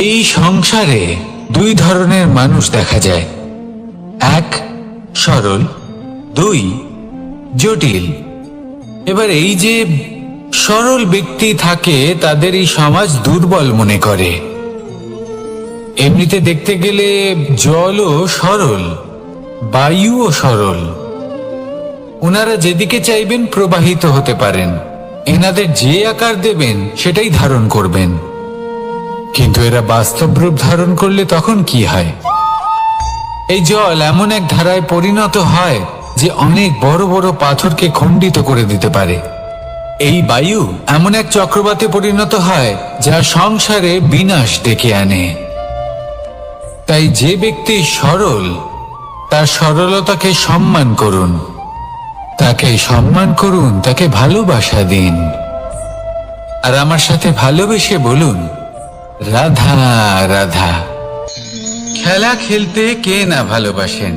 এই সংসারে দুই ধরনের মানুষ দেখা যায়, এক সরল, দুই জটিল। এবার এই যে সরল ব্যক্তি থাকে তাদের এই সমাজ দুর্বল মনে করে। এমনিতে দেখতে গেলে জলও সরল, বায়ুও সরল। ওনারা যেদিকে চাইবেন প্রবাহিত হতে পারেন, এনাদের যে আকার দেবেন সেটাই ধারণ করবেন। কিন্তু এরা বাস্তব রূপ ধারণ করলে তখন কি হয়? এই জল এমন এক ধারায় পরিণত হয় যে অনেক বড় বড় পাথরকে খণ্ডিত করে দিতে পারে। এই বায়ু এমন এক চক্রবাতে পরিণত হয় যা সংসারে বিনাশ ডেকে আনে। তাই যে ব্যক্তি সরল, তার সরলতাকে সম্মান করুন, তাকে সম্মান করুন, তাকে ভালোবাসা দিন। আর আমার সাথে ভালোবেসে বলুন, রাধা রাধা। খেলা খেলতে কে না ভালোবাসেন?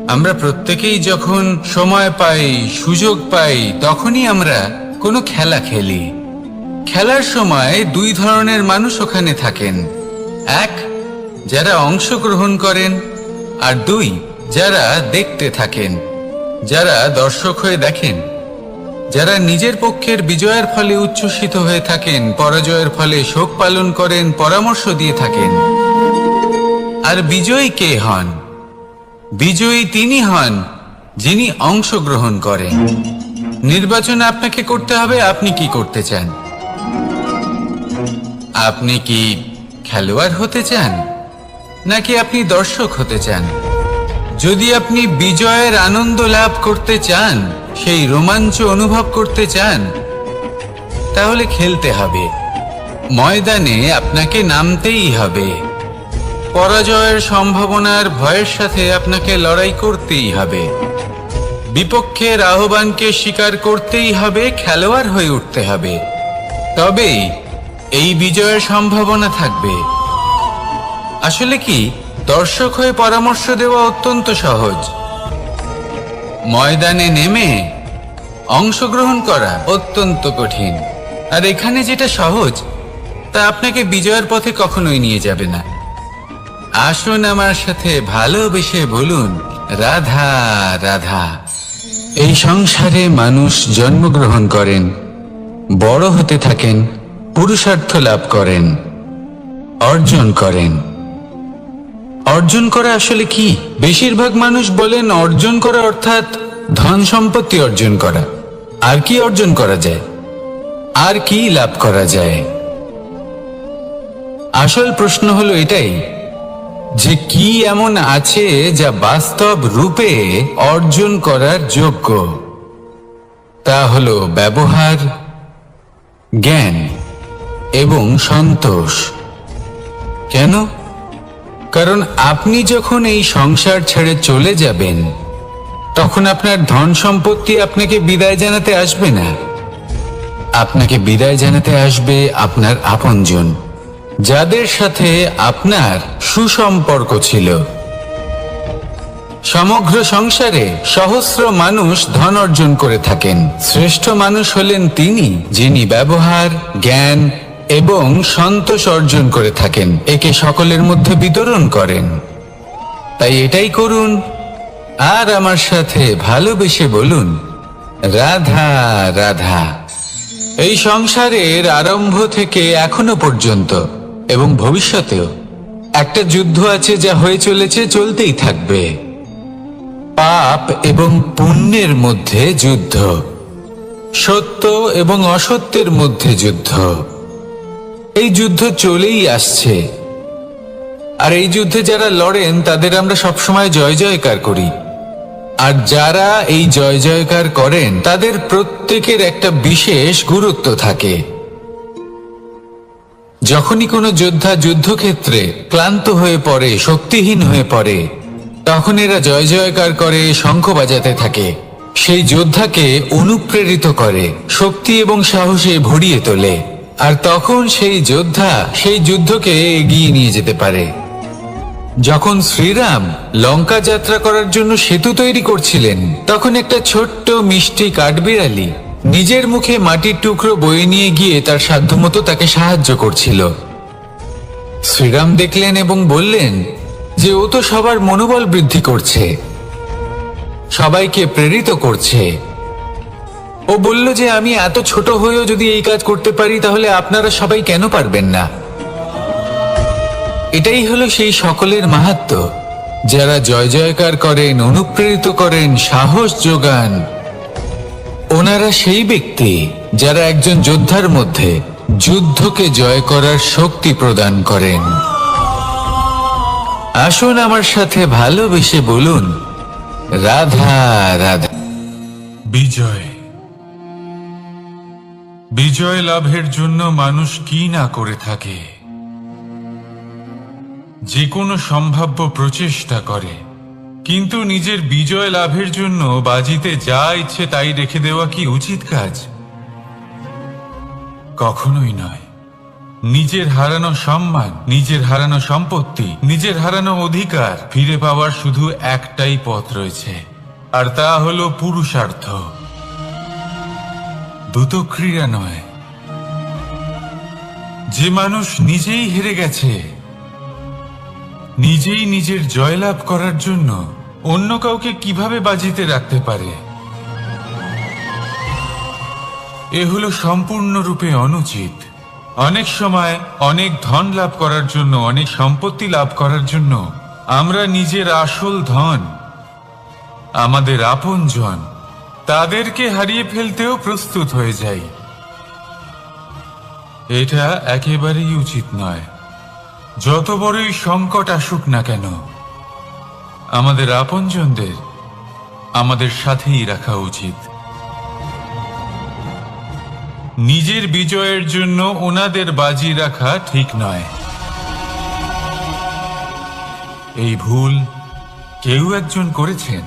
আমরা প্রত্যেকেই যখন সময় পাই, সুযোগ পাই, তখনই আমরা কোনো খেলা খেলি। খেলার সময় দুই ধরনের মানুষ ওখানে থাকেন, এক যারা অংশগ্রহণ করেন, আর দুই যারা দেখতে থাকেন, যারা দর্শক হয়ে দেখেন, যারা নিজের পক্ষের বিজয়ের ফলে উচ্ছ্বসিত হয়ে থাকেন, পরাজয়ের ফলে শোক পালন করেন, পরামর্শ দিয়ে থাকেন। আর বিজয়ী কে হন? বিজয়ী তিনি হন যিনি অংশগ্রহণ করেন। নির্বাচন আপনাকে করতে হবে, আপনি কি করতে চান? আপনি কি খেলোয়াড় হতে চান, নাকি আপনি দর্শক হতে চান? যদি আপনি বিজয়ের আনন্দ লাভ করতে চান, সেই রোমাঞ্চ অনুভব করতে চান, তাহলে খেলতে হবে। ময়দানে আপনাকে নামতেই হবে। পরাজয়ের সম্ভাবনার ভয়ের সাথে আপনাকে লড়াই করতেই হবে। বিপক্ষের আহ্বানকে স্বীকার করতেই হবে, খেলোয়াড় হয়ে উঠতে হবে। তবেই এই বিজয়ের সম্ভাবনা থাকবে। আসলে কি, দর্শক হয়ে পরামর্শ দেওয়া অত্যন্ত সহজ, ময়দানে নেমে অংশগ্রহণ করা অত্যন্ত কঠিন। আর এখানে যেটা সহজ, তা আপনাকে বিজয়ের পথে কখনোই নিয়ে যাবে না। আসুন আমার সাথে ভালোবেসে বলুন, রাধা রাধা। এই সংসারে মানুষ জন্মগ্রহণ করেন, বড় হতে থাকেন, পুরুষার্থ লাভ করেন, অর্জন করেন। অর্জন করা আসলে কি? বেশিরভাগ মানুষ বলেন অর্জন করা অর্থাৎ ধন সম্পত্তি অর্জন করা। আর কি অর্জন করা যায়? আর কি লাভ করা যায়? আসল প্রশ্ন হলো এটাই যে কি এমন আছে যা বাস্তব রূপে অর্জন করার যোগ্য। তা হলো ব্যবহার, জ্ঞান এবং সন্তোষ। কেন? কারণ আপনি যখন এই সংসার ছেড়ে চলে যাবেন, তখন আপনার ধন সম্পত্তি আপনাকে বিদায় জানাতে আসবে না। আপনাকে বিদায় জানাতে আসবে আপনার আপনজন, যাদের সাথে আপনার সুসম্পর্ক ছিল। সমগ্র সংসারে সহস্র মানুষ ধন অর্জন করে থাকেন। শ্রেষ্ঠ মানুষ হলেন তিনি যিনি ব্যবহার, জ্ঞান এবং সন্তোষ অর্জন করে থাকেন, একে সকলের মধ্যে বিতরণ করেন। তাই এটাই করুন, আর আমার সাথে ভালোবেসে বলুন, রাধা রাধা। এই সংসারের আরম্ভ থেকে এখনো পর্যন্ত এবং ভবিষ্যতেও একটা যুদ্ধ আছে, যা হয়ে চলেছে, চলতেই থাকবে। পাপ এবং পুণ্যের মধ্যে যুদ্ধ, সত্য এবং অসত্যের মধ্যে যুদ্ধ। এই যুদ্ধ চলেই আসছে। আর এই যুদ্ধে যারা লড়েন তাদের আমরা সবসময় জয় জয়কার করি। আর যারা এই জয় জয়কার করেন তাদের প্রত্যেকের একটা বিশেষ গুরুত্ব থাকে। যখনই কোনো যোদ্ধা যুদ্ধক্ষেত্রে ক্লান্ত হয়ে পড়ে, শক্তিহীন হয়ে পড়ে, তখন এরা জয় জয়কার করে, শঙ্খ বাজাতে থাকে। সেই যোদ্ধাকে অনুপ্রেরিত করে, শক্তি এবং সাহসে ভরিয়ে তোলে। আর তখন সেই যোদ্ধা সেই যুদ্ধকে এগিয়ে নিয়ে যেতে পারে। যখন শ্রীরাম লঙ্কা যাত্রা করার জন্য সেতু তৈরি করছিলেন, তখন একটা ছোট্ট মিষ্টি কাঠবিড়ালি নিজের মুখে মাটির টুকরো বয়ে নিয়ে গিয়ে তার সাধ্যমতো তাকে সাহায্য করছিল। শ্রীরাম দেখলেন এবং বললেন যে ও তো সবার মনোবল বৃদ্ধি করছে, সবাইকে প্রেরিত করছে। ও বলল যে আমি এত ছোট হয়েও যদি এই কাজ করতে পারি, তাহলে আপনারা সবাই কেন পারবেন না? এটাই হলো সেই সকলের মাহাত্ম্য, যারা জয় জয়কার করেন, অনুপ্রেরিত করেন, সাহস যোগান। ওনারা সেই ব্যক্তি যারা একজন যোদ্ধার মধ্যে যুদ্ধকে জয় করার শক্তি প্রদান করেন। আসুন আমার সাথে ভালোবেসে বলুন, রাধা রাধা। বিজয়, বিজয় লাভের জন্য মানুষ কি না করে থাকে, যে কোনো সম্ভাব্য প্রচেষ্টা করে, কিন্তু নিজের বিজয় লাভের জন্য বাজিতে যা ইচ্ছে তাই রেখে দেওয়া কি উচিত কাজ? কখনোই নয়। নিজের হারানো সম্মান, নিজের হারানো সম্পত্তি, নিজের হারানো অধিকার ফিরে পাওয়ার শুধু একটাই পথ রয়েছে, আর তা হলো পুরুষার্থ, দ্রুতক্রিয়া নয়। যে মানুষ নিজেই হেরে গেছে, নিজেই নিজের জয়লাভ করার জন্য অন্য কাউকে কিভাবে বাজিতে রাখতে পারে? এ হলো সম্পূর্ণরূপে অনুচিত। অনেক সময় অনেক ধন লাভ করার জন্য, অনেক সম্পত্তি লাভ করার জন্য আমরা নিজের আসল ধন, আমাদের আপনজন, তাদেরকে হারিয়ে ফেলতেও প্রস্তুত হয়ে যাই। এটা একেবারেই উচিত নয়। যত বড়ই সংকট আসুক না কেন, আমাদের আপনজনদের আমাদের সাথেই রাখা উচিত। নিজের বিজয়ের জন্য ওনাদের বাজি রাখা ঠিক নয়। এই ভুল কেউ একজন করেছেন,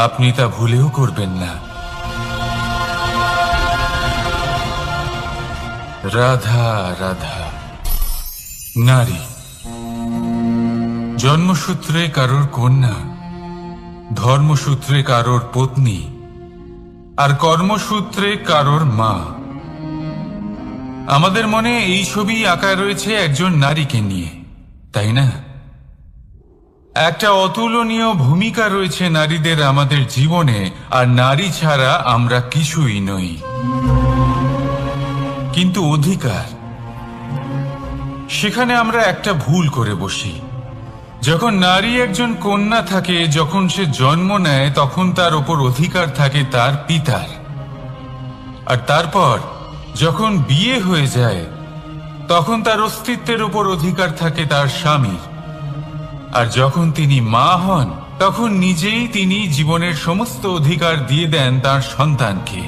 আপনি তা ভুলেও করবেন না। রাধা রাধা। নারী জন্মসূত্রে কারোর কন্যা, ধর্মসূত্রে কারোর পত্নী, আর কর্মসূত্রে কারোর মা। আমাদের মনে এই ছবি আঁকা রয়েছে একজন নারীকে নিয়ে, তাই না? একটা অতুলনীয় ভূমিকা রয়েছে নারীদের আমাদের জীবনে, আর নারী ছাড়া আমরা কিছুই নই। কিন্তু অধিকার, সেখানে আমরা একটা ভুল করে বসি। যখন নারী একজন কন্যা থাকে, যখন সে জন্ম নেয়, তখন তার ওপর অধিকার থাকে তার পিতার। আর তারপর যখন বিয়ে হয়ে যায়, তখন তার অস্তিত্বের ওপর অধিকার থাকে তার স্বামীর। আর যখন তিনি মা হন, তখন নিজেই তিনি জীবনের সমস্ত অধিকার দিয়ে দেন তার সন্তানকে।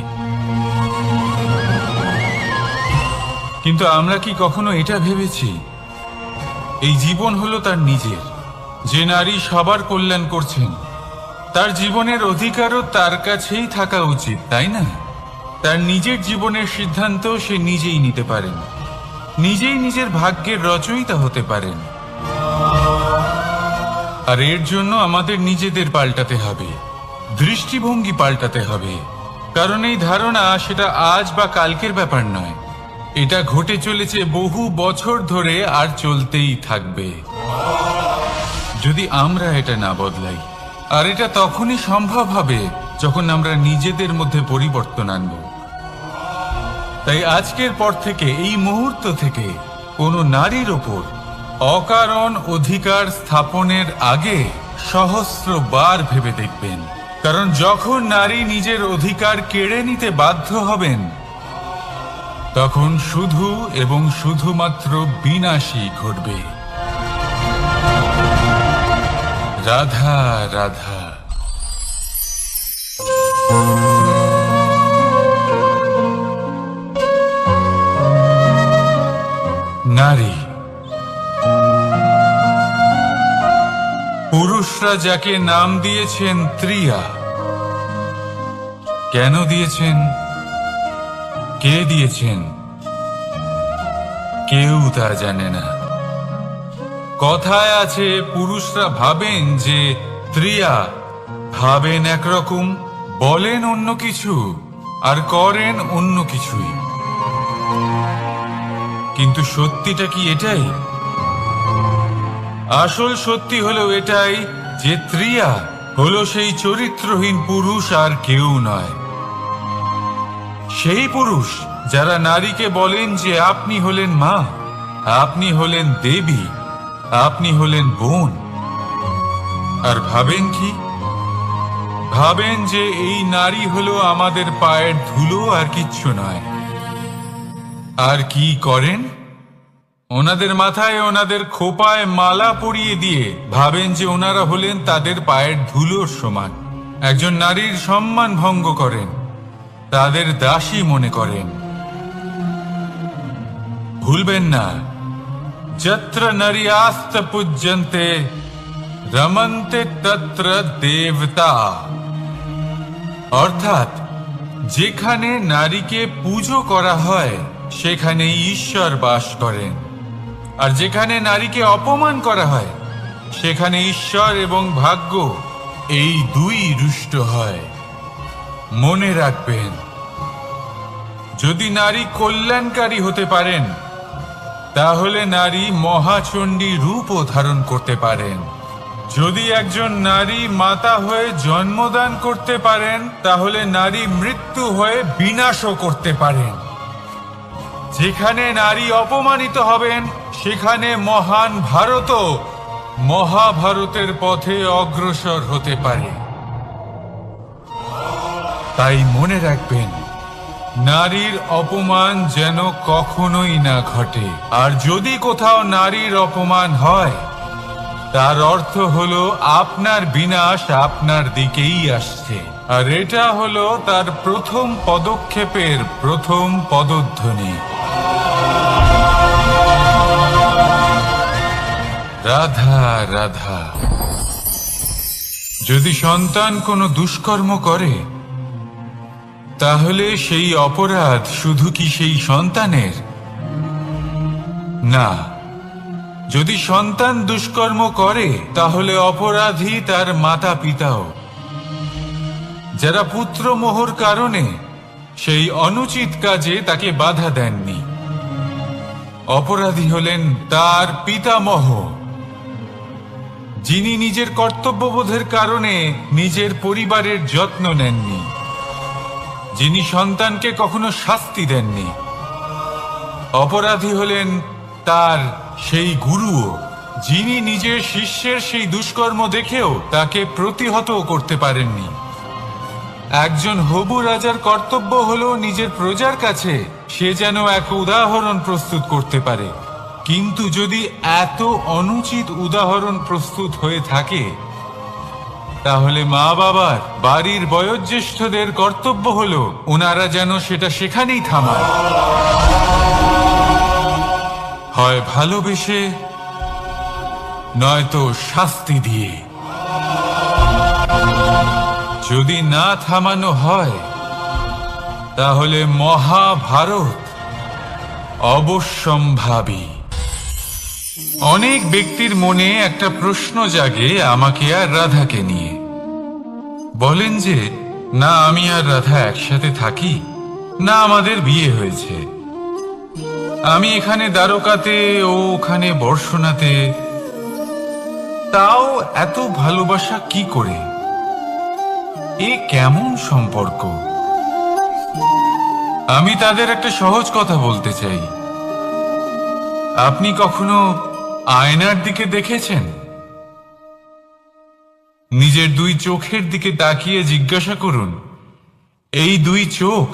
কিন্তু আমরা কি কখনো এটা ভেবেছি এই জীবন হলো তার নিজের? যে নারী সবার কল্যাণ করছেন, তার জীবনের অধিকারও তার কাছেই থাকা উচিত, তাই না? তার নিজের জীবনের সিদ্ধান্ত সে নিজেই নিতে পারেন, নিজেই নিজের ভাগ্যের রচয়িতা হতে পারেন। আর এর জন্য আমাদের নিজেদের পাল্টাতে হবে, দৃষ্টিভঙ্গি পাল্টাতে হবে। কারণ এই ধারণা সেটা আজ বা কালকের ব্যাপার নয়, এটা ঘটে চলেছে বহু বছর ধরে, আর চলতেই থাকবে যদি আমরা এটা না বদলাই। আর এটা তখনই সম্ভব হবে যখন আমরা নিজেদের মধ্যে পরিবর্তন আনব। তাই আজকের পর থেকে, এই মুহূর্ত থেকে, কোনো নারীর ওপর অকারণ অধিকার স্থাপনের আগে সহস্রবার ভেবে দেখবেন। কারণ যখন নারী নিজের অধিকার কেড়ে নিতে বাধ্য হবেন, তখন শুধু এবং শুধুমাত্র বিনাশই ঘটবে। রাধা রাধা। নারী, পুরুষরা যাকে নাম দিয়েছেন ত্রিয়া। কেন দিয়েছেন, কে দিয়েছেন, কেউ তা জানে না। কথায় আছে, পুরুষরা ভাবেন যে ত্রিয়া, ভাবেন একরকম, বলেন অন্য কিছু, আর করেন অন্য কিছুই। কিন্তু সত্যিটা কি এটাই? আসল সত্যি হলো এটাই যে ত্রিয়া হলো সেই চরিত্রহীন পুরুষ আর কেউ নয়। সেই পুরুষ যারা নারীকে বলেন যে আপনি হলেন মা, আপনি হলেন দেবী, আপনি হলেন বোন। আর ভাবেন কি? ভাবেন যে এই নারী হলো আমাদের পায়ের ধুলো আর কিচ্ছু নয়। আর কি করেন? ওনাদের মাথায় ওনাদের খোপায় মালা পরিয়ে দিয়ে ভাবেন যে ওনারা হলেন তাদের পায়ের ধুলোর সমান। একজন নারীর সম্মান ভঙ্গ করেন, তাদের দাসী মনে করেন। ভুলবেন না, যত্র নারীয়াস্ত পূজ্যন্তে রমন্তে তত্র দেবতা। অর্থাৎ যেখানে নারীকে পুজো করা হয় সেখানে ঈশ্বর বাস করেন, আর যেখানে নারীকে অপমান করা হয় সেখানে ঈশ্বর এবং ভাগ্য এই দুই রুষ্ট হয়। মনে রাখবেন, যদি নারী কল্যাণকারী হতে পারেন তাহলে নারী মহাচণ্ডী রূপও ধারণ করতে পারেন। যদি একজন নারী মাতা হয়ে জন্মদান করতে পারেন তাহলে নারী মৃত্যু হয়ে বিনাশও করতে পারেন। যেখানে নারী অপমানিত হবেন সেখানে মহান ভারতও মহাভারতের পথে অগ্রসর হতে পারে। তাই মনে রাখবেন, নারীর অপমান যেন কখনোই না ঘটে। আর যদি কোথাও নারীর অপমান হয় তার অর্থ হলো আপনার বিনাশ আপনার দিকেই আসছে। আর এটা হলো তার প্রথম পদক্ষেপের প্রথম পদধ্বনি। রাধা রাধা। যদি সন্তান কোনো দুষ্কর্ম করে তাহলে সেই অপরাধ শুধু কি সেই সন্তানের? না, যদি সন্তান দুষ্কর্ম করে তাহলে অপরাধী তার মাতা পিতাও, যারা পুত্র মোহর কারণে সেই অনুচিত কাজে তাকে বাধা দেননি। অপরাধী হলেন তার পিতামহ, যিনি নিজের কর্তব্যবোধের কারণে নিজের পরিবারের যত্ন নেননি, যিনি সন্তানকে কখনো শাস্তি দেননি। অপরাধী হলেন তার সেই গুরুও, যিনি নিজের শিষ্যের সেই দুষ্কর্ম দেখেও তাকে প্রতিহত করতে পারেননি। একজন হবু রাজার কর্তব্য হলো নিজের প্রজার কাছে সে যেন এক উদাহরণ প্রস্তুত করতে পারে। কিন্তু যদি এত অনুচিত উদাহরণ প্রস্তুত হয়ে থাকে তাহলে মা বাবার, বাড়ির বয়োজ্যেষ্ঠদের কর্তব্য হলো ওনারা যেন সেটা সেখানেই থামায়, হয় ভালোবেসে নয়তো শাস্তি দিয়ে। যদি না থামানো হয় তাহলে মহাভারত অবশ্যম্ভাবী। অনেক ব্যক্তির মনে একটা প্রশ্ন জাগে আমাকে আর রাধাকে নিয়ে। বলেন যে না আমি আর রাধা একসাথে থাকি, না আমাদের বিয়ে হয়েছে। আমি এখানে দ্বারকাতে, ও ওখানে বর্ষনাতে, তাও এত ভালোবাসা কি করে? এ কেমন সম্পর্ক? আমি তাদের একটা সহজ কথা বলতে চাই। আপনি কখনো আয়নার দিকে দেখেছেন? নিজের দুই চোখের দিকে তাকিয়ে জিজ্ঞাসা করুন, এই দুই চোখ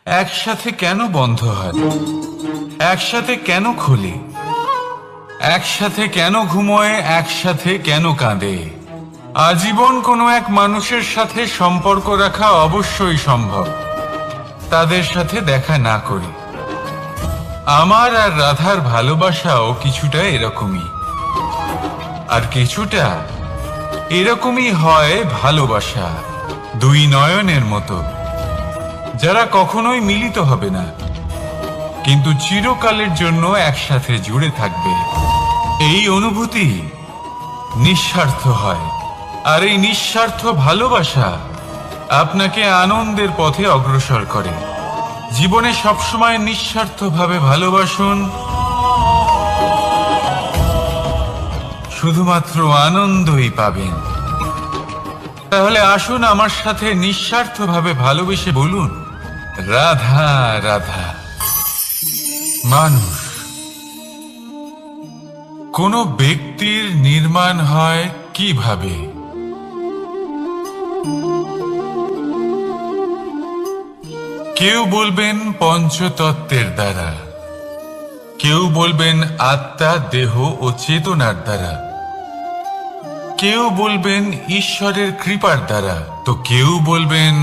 একসাথে কেন বন্ধ হয়? একসাথে কেন খোলে? একসাথে কেন ঘুমোয়? একসাথে কেন কাঁদে? আজীবন কোনো এক মানুষের সাথে সম্পর্ক রাখা অবশ্যই সম্ভব, তাদের সাথে দেখা না করে। আমার আর রাধার ভালোবাসাও কিছুটা এরকমই, আর কিছুটা এরকমই হয় ভালোবাসা দুই নয়নের মতো, যারা কখনোই মিলিত হবে না কিন্তু চিরকালের জন্য একসাথে জুড়ে থাকবে। এই অনুভূতি নিঃস্বার্থ হয়, আর এই নিঃস্বার্থ ভালোবাসা আপনাকে আনন্দের পথে অগ্রসর করে। জীবনে সবসময় নিঃস্বার্থভাবে ভালোবাসুন, শুধুমাত্র আনন্দই পাবেন। তাহলে আসুন আমার সাথে নিঃস্বার্থভাবে ভালোবেসে বলুন, রাধা রাধা। মানুষ, কোন ব্যক্তির নির্মাণ হয় কিভাবে? কেউ বলবেন পঞ্চতত্ত্বের দ্বারা, কেউ বলবেন আত্মা, দেহ ও চেতনার দ্বারা, কেউ বলবেন ঈশ্বরের কৃপার দ্বারা, তো কেউ বলবেন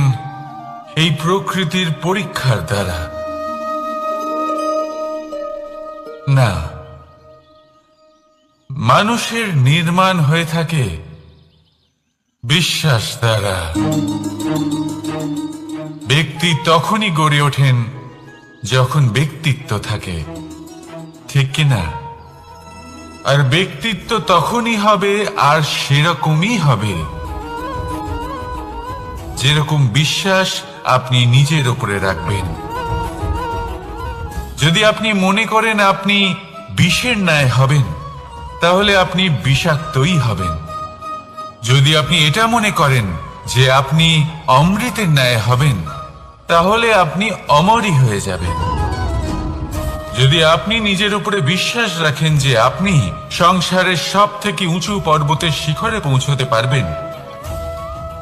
এই প্রকৃতির পরীক্ষার দ্বারা। না, মানুষের নির্মাণ হয়ে থাকে বিশ্বাস দ্বারা। ব্যক্তি তখনই গড়ে ওঠেন যখন ব্যক্তিত্ব থাকে, ঠিক কিনা? আর ব্যক্তিত্ব তখনই হবে আর সেরকমই হবে যেরকম বিশ্বাস আপনি নিজের উপরে রাখবেন। যদি আপনি মনে করেন আপনি বিষের ন্যায় হবেন, তাহলে আপনি বিষাক্তই হবেন। যদি আপনি এটা মনে করেন যে আপনি অমৃতের ন্যায় হবেন, তাহলে আপনি অমরই হয়ে যাবেন। যদি আপনি নিজের উপরে বিশ্বাস রাখেন যে আপনি সংসারের সব থেকে উঁচু পর্বতের শিখরে পৌঁছতে পারবেন,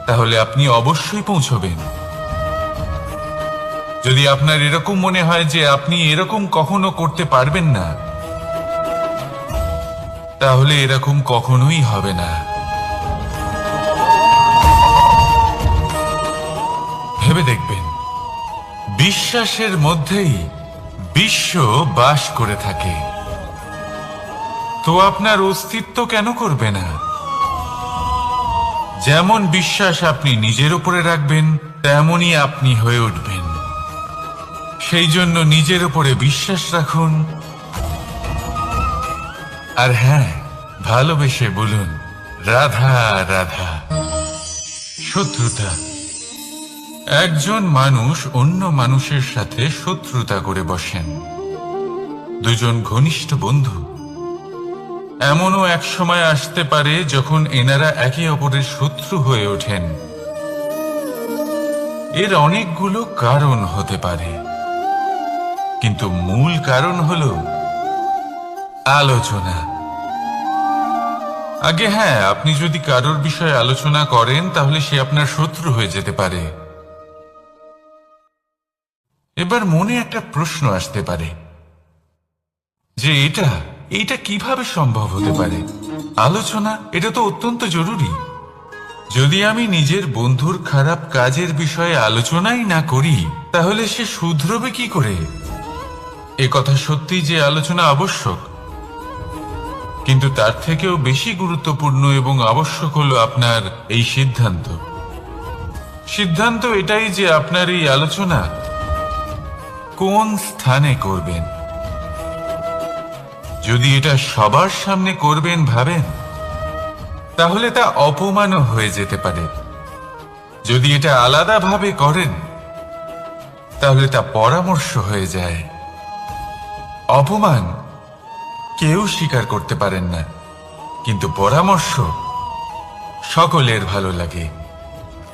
তাহলে আপনি অবশ্যই পৌঁছবেন। যদি আপনার এরকম মনে হয় যে আপনি এরকম কখনো করতে পারবেন না, তাহলে এরকম কখনোই হবে না। ভেবে দেখবেন, বিশ্বাসের মধ্যেই বিশ্ব বাস করে থাকে। তো আপনার অস্তিত্ব কেন করবে না? যেমন বিশ্বাস আপনি নিজের উপরে রাখবেন, তেমনই আপনি হয়ে উঠবেন। সেই জন্য নিজের উপরে বিশ্বাস রাখুন, আর হ্যাঁ, ভালোবেসে বলুন, রাধা রাধা। শত্রুতা, একজন মানুষ অন্য মানুষের সাথে শত্রুতা করে বসেন। দুজন ঘনিষ্ঠ বন্ধু, এমনও এক সময় আসতে পারে যখন এনারা একে অপরের শত্রু হয়ে ওঠেন। এর অনেকগুলো কারণ হতে পারে, কিন্তু মূল কারণ হল আলোচনা। আগে হ্যাঁ, আপনি যদি কারোর বিষয়ে আলোচনা করেন, তাহলে সে আপনার শত্রু হয়ে যেতে পারে। এবার মনে একটা প্রশ্ন আসতে পারে যে এটা কিভাবে সম্ভব হতে পারে? আলোচনা, এটা তো অত্যন্ত জরুরি। যদি আমি নিজের বন্ধুর খারাপ কাজের বিষয়ে আলোচনাই না করি, তাহলে সে শুধরবে কি করে? এ কথা সত্যি যে আলোচনা আবশ্যক, কিন্তু তার থেকেও বেশি গুরুত্বপূর্ণ এবং আবশ্যক হলো আপনার এই সিদ্ধান্ত। সিদ্ধান্ত এটাই যে আপনার এই আলোচনা কোন স্থানে করবেন। যদি এটা সবার সামনে করবেন ভাবেন, তাহলে তা অপমানও হয়ে যেতে পারে। যদি এটা আলাদাভাবে করেন, তাহলে তা পরামর্শ হয়ে যায়। অপমান কেউ স্বীকার করতে পারেন না, কিন্তু পরামর্শ সকলের ভালো লাগে।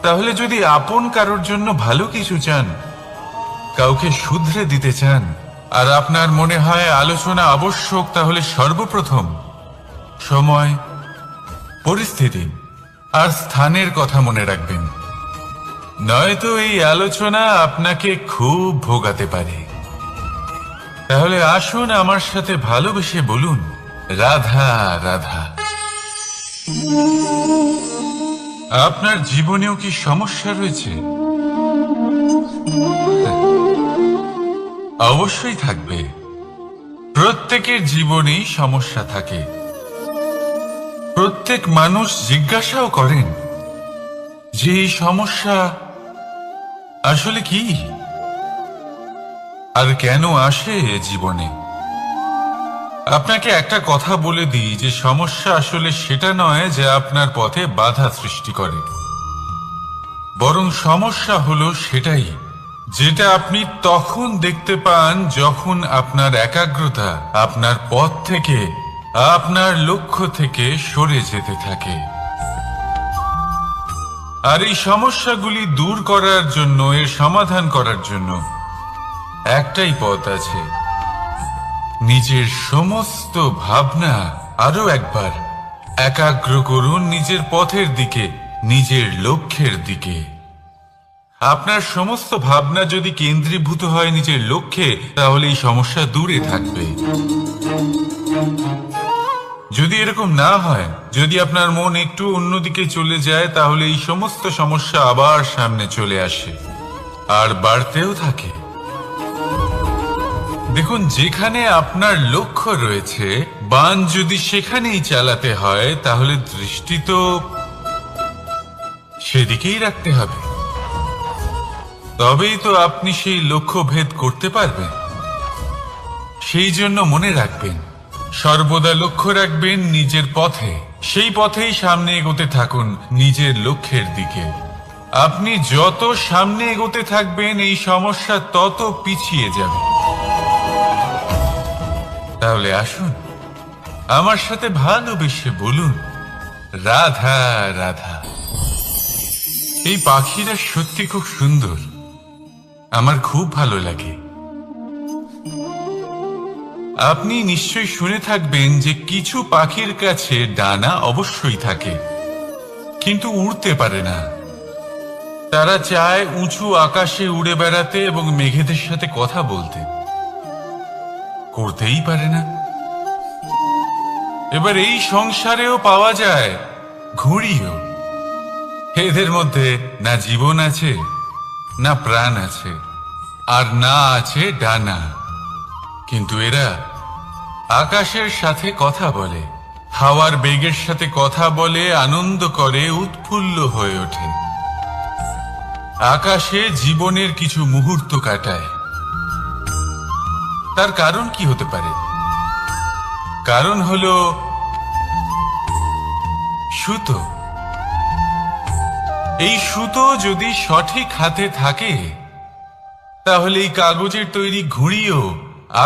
তাহলে যদি আপন কারোর জন্য ভালো কিছু চান, কাউকে শুধরে দিতে চান, আর আপনার মনে হয় আলোচনা আবশ্যক, তাহলে সর্বপ্রথম সময়, পরিস্থিতি আর স্থানের কথা মনে রাখবেন। নয়তো এই আলোচনা আপনাকে খুব ভোগাতে পারে। তাহলে আসুন আমার সাথে ভালোবেসে বলুন, রাধা রাধা। আপনার জীবনেও কি সমস্যা রয়েছে? অবশ্যই থাকবে। প্রত্যেকের জীবনেই সমস্যা থাকে। প্রত্যেক মানুষ জিজ্ঞাসাও করেন যে এই সমস্যা আসলে কি আর কেন আসে জীবনে। আপনাকে একটা কথা বলে দিই যে সমস্যা আসলে সেটা নয় যে আপনার পথে বাধা সৃষ্টি করে, বরং সমস্যা হলো সেটাই যেটা আপনি তখন দেখতে পান যখন আপনার একাগ্রতা আপনার পথ থেকে আপনার লক্ষ্য থেকে সরে যেতে থাকে। আর এই সমস্যাগুলি দূর করার জন্য, এর সমাধান করার জন্য একটাই পথ আছে। নিজের সমস্ত ভাবনা আরো একবার একাগ্র করুন নিজের পথের দিকে, নিজের লক্ষ্যের দিকে। আপনার সমস্ত ভাবনা যদি কেন্দ্রীভূত হয় নিজের লক্ষ্যে, তাহলে এই সমস্যা দূরে থাকবে। যদি এরকম না হয়, যদি আপনার মন একটু অন্যদিকে চলে যায়, তাহলে এই সমস্ত সমস্যা আবার সামনে চলে আসে আর বাড়তেও থাকে। দেখুন, যেখানে আপনার লক্ষ্য রয়েছে, বাণ যদি সেখানেই চালাতে হয়, তাহলে দৃষ্টি তো সেদিকেই রাখতে হবে। তবেই তো আপনি সেই লক্ষ্য ভেদ করতে পারবেন। সেই জন্য মনে রাখবেন, সর্বদা লক্ষ্য রাখবেন নিজের পথে, সেই পথেই সামনে এগোতে থাকুন নিজের লক্ষ্যের দিকে। আপনি যত সামনে এগোতে থাকবেন, এই সমস্যা তত পিছিয়ে যাবে। তাহলে আসুন, আমার সাথে ভালোবেসে বলুন, রাধা রাধা। এই পাখিরা সত্যি খুব সুন্দর, আমার খুব ভালো লাগে। আপনি নিশ্চয়ই শুনে থাকবেন যে কিছু পাখির কাছে ডানা অবশ্যই থাকে, কিন্তু উড়তে পারে না। তারা চায় উঁচু আকাশে উড়ে বেড়াতে এবং মেঘেদের সাথে কথা বলতে, করতেই পারে না। এবার এই সংসারেও পাওয়া যায় ঘুড়িও। এদের মধ্যে না জীবন আছে, না প্রাণ আছে, আর না আছে ডানা, কিন্তু এরা আকাশের সাথে কথা বলে, হাওয়ার বেগের সাথে কথা বলে, আনন্দ করে, উৎফুল্ল হয়ে ওঠে। আকাশে জীবনের কিছু মুহূর্ত কাটায়। তার কারণ কি হতে পারে? কারণ হলো সুতো। এই সুতো যদি সঠিক হাতে থাকে, তাহলে এই কাগজের তৈরি ঘুড়িও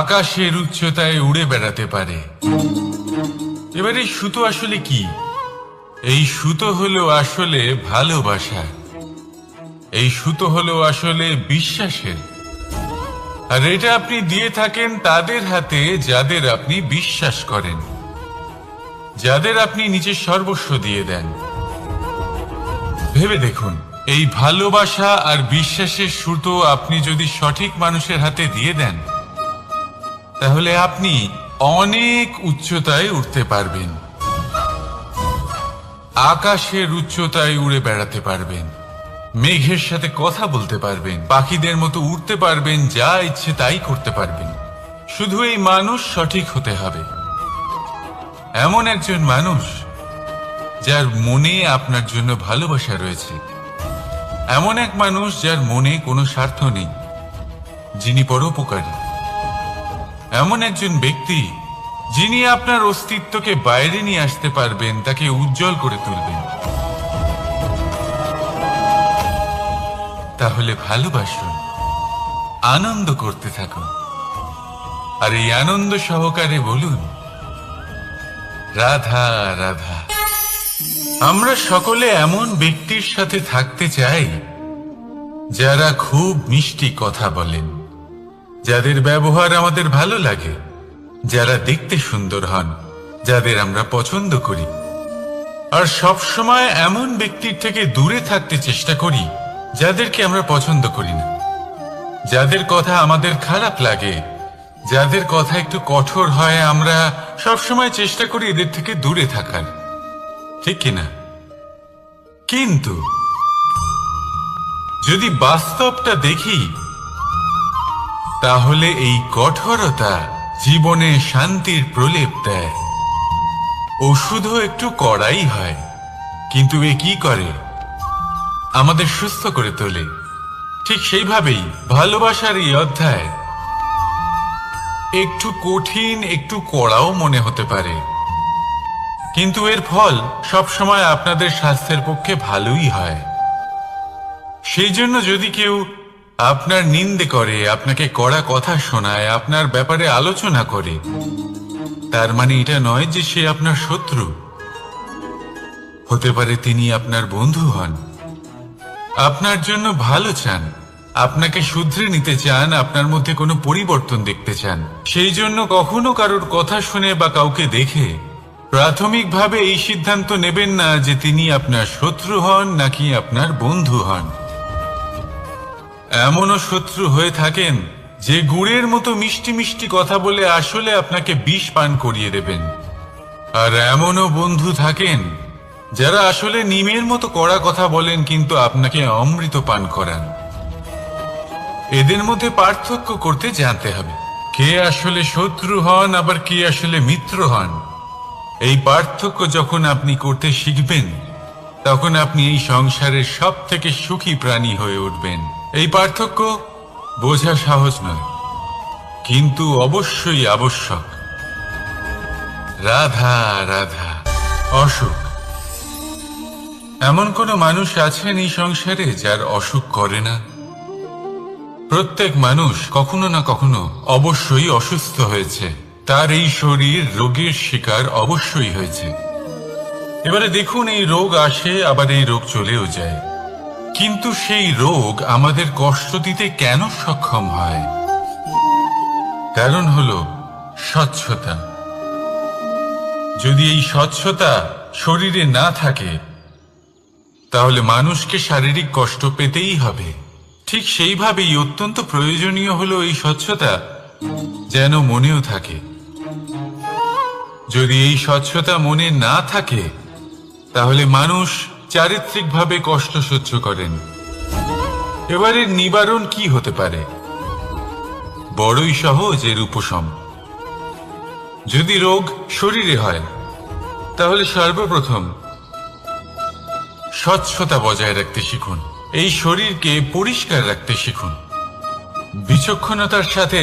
আকাশের উচ্চতায় উড়ে বেড়াতে পারে। এবার এই সুতো আসলে কি? এই সুতো হলো আসলে ভালোবাসা। এই সুতো হলো আসলে বিশ্বাসের। আর এটা আপনি দিয়ে থাকেন তাদের হাতে যাদের আপনি বিশ্বাস করেন, যাদের আপনি নিজের সর্বস্ব দিয়ে দেন। ভেবে দেখুন, এই ভালোবাসা আর বিশ্বাসের সুতো আপনি যদি সঠিক মানুষের হাতে দিয়ে দেন, তাহলে আপনি অনেক উচ্চতায় উঠতে পারবেন, আকাশের উচ্চতায় উড়ে বেড়াতে পারবেন, মেঘের সাথে কথা বলতে পারবেন, পাখিদের মতো উড়তে পারবেন, যা ইচ্ছে তাই করতে পারবেন। শুধু এই মানুষ সঠিক হতে হবে, এমন একজন মানুষ যার মনে আপনার জন্য ভালোবাসা রয়েছে, এমন এক মানুষ যার মনে কোনো স্বার্থ নেই, যিনি পরোপকারী, এমন একজন ব্যক্তি যিনি আপনার অস্তিত্বকে বাইরে নিয়ে আসতে পারবেন, তাকে উজ্জ্বল করে তুলবেন। তাহলে ভালোবাসুন, আনন্দ করতে থাকুন, আর এই আনন্দ সহকারে বলুন, রাধা রাধা। আমরা সকলে এমন ব্যক্তির সাথে থাকতে চাই যারা খুব মিষ্টি কথা বলেন, যাদের ব্যবহার আমাদের ভালো লাগে, যারা দেখতে সুন্দর হন, যাদের আমরা পছন্দ করি। আর সব সময় এমন ব্যক্তির থেকে দূরে থাকতে চেষ্টা করি যাদেরকে আমরা পছন্দ করি না, যাদের কথা আমাদের খারাপ লাগে, যাদের কথা একটু কঠোর হয়। আমরা সব সময় চেষ্টা করি এদের থেকে দূরে থাকার, ঠিক কিনা? কিন্তু যদি বাস্তবটা দেখি, তাহলে এই কঠোরতা জীবনে শান্তির প্রলেপ দেয়। ওষুধও একটু কড়াই হয়, কিন্তু এ কি করে? আমাদের সুস্থ করে তোলে। ঠিক সেইভাবেই ভালোবাসার এই অধ্যায় একটু কঠিন, একটু কড়াও মনে হতে পারে, কিন্তু এর ফল সবসময় আপনাদের স্বাস্থ্যের পক্ষে ভালোই হয়। সেই জন্য যদি কেউ আপনার নিন্দে করে, আপনাকে কড়া কথা শোনায়, আপনার ব্যাপারে আলোচনা করে, তার মানে এটা নয় যে সে আপনার শত্রু। হতে পারে তিনি আপনার বন্ধু হন, আপনার জন্য ভালো চান, আপনাকে শুধরে নিতে চান, আপনার মধ্যে কোনো পরিবর্তন দেখতে চান। সেই জন্য কখনো কারোর কথা শুনে বা কাউকে দেখে প্রাথমিকভাবে এই সিদ্ধান্ত নেবেন না যে তিনি আপনার শত্রু হন নাকি আপনার বন্ধু হন। এমনও শত্রু হয়ে থাকেন যে গুড়ের মতো মিষ্টি মিষ্টি কথা বলে আসলে আপনাকে বিষ পান করিয়ে দেবেন। আর এমনও বন্ধু থাকেন যারা আসলে নিমের মতো কড়া কথা বলেন কিন্তু আপনাকে অমৃত পান করান। এদের মধ্যে পার্থক্য করতে জানতে হবে, কে আসলে শত্রু হন আবার কে আসলে মিত্র হন। এই পার্থক্য যখন আপনি করতে শিখবেন, তখন আপনি এই সংসারের সব থেকে সুখী প্রাণী হয়ে উঠবেন। এই পার্থক্য বোঝা সহজ নয়, কিন্তু অবশ্যই আবশ্যক। রাধা রাধা। অসুখ। এমন কোন মানুষ আছেন এই সংসারে যার অসুখ করে না? প্রত্যেক মানুষ কখনো না কখনো অবশ্যই অসুস্থ হয়েছে, তার এই শরীর রোগের শিকার অবশ্যই হয়েছে। এবারে দেখুন, এই রোগ আসে আবার এই রোগ চলেও যায়, কিন্তু সেই রোগ আমাদের কষ্ট দিতে কেন সক্ষম হয়? কারণ হলো স্বচ্ছতা। যদি এই স্বচ্ছতা শরীরে না থাকে তাহলে মানুষকে শারীরিক কষ্ট পেতেই হবে। ঠিক সেইভাবেই অত্যন্ত প্রয়োজনীয় হলো এই স্বচ্ছতা যেন মনেও থাকে। যদি এই স্বচ্ছতা মনে না থাকে তাহলে মানুষ চারিত্রিকভাবে কষ্ট সহ্য করেন। এবারে নিবারণ কি হতে পারে? বড়ই সহজ এর উপশম। যদি রোগ শরীরে হয় তাহলে সর্বপ্রথম স্বচ্ছতা বজায় রাখতে শিখুন, এই শরীরকে পরিষ্কার রাখতে শিখুন। বিচক্ষণতার সাথে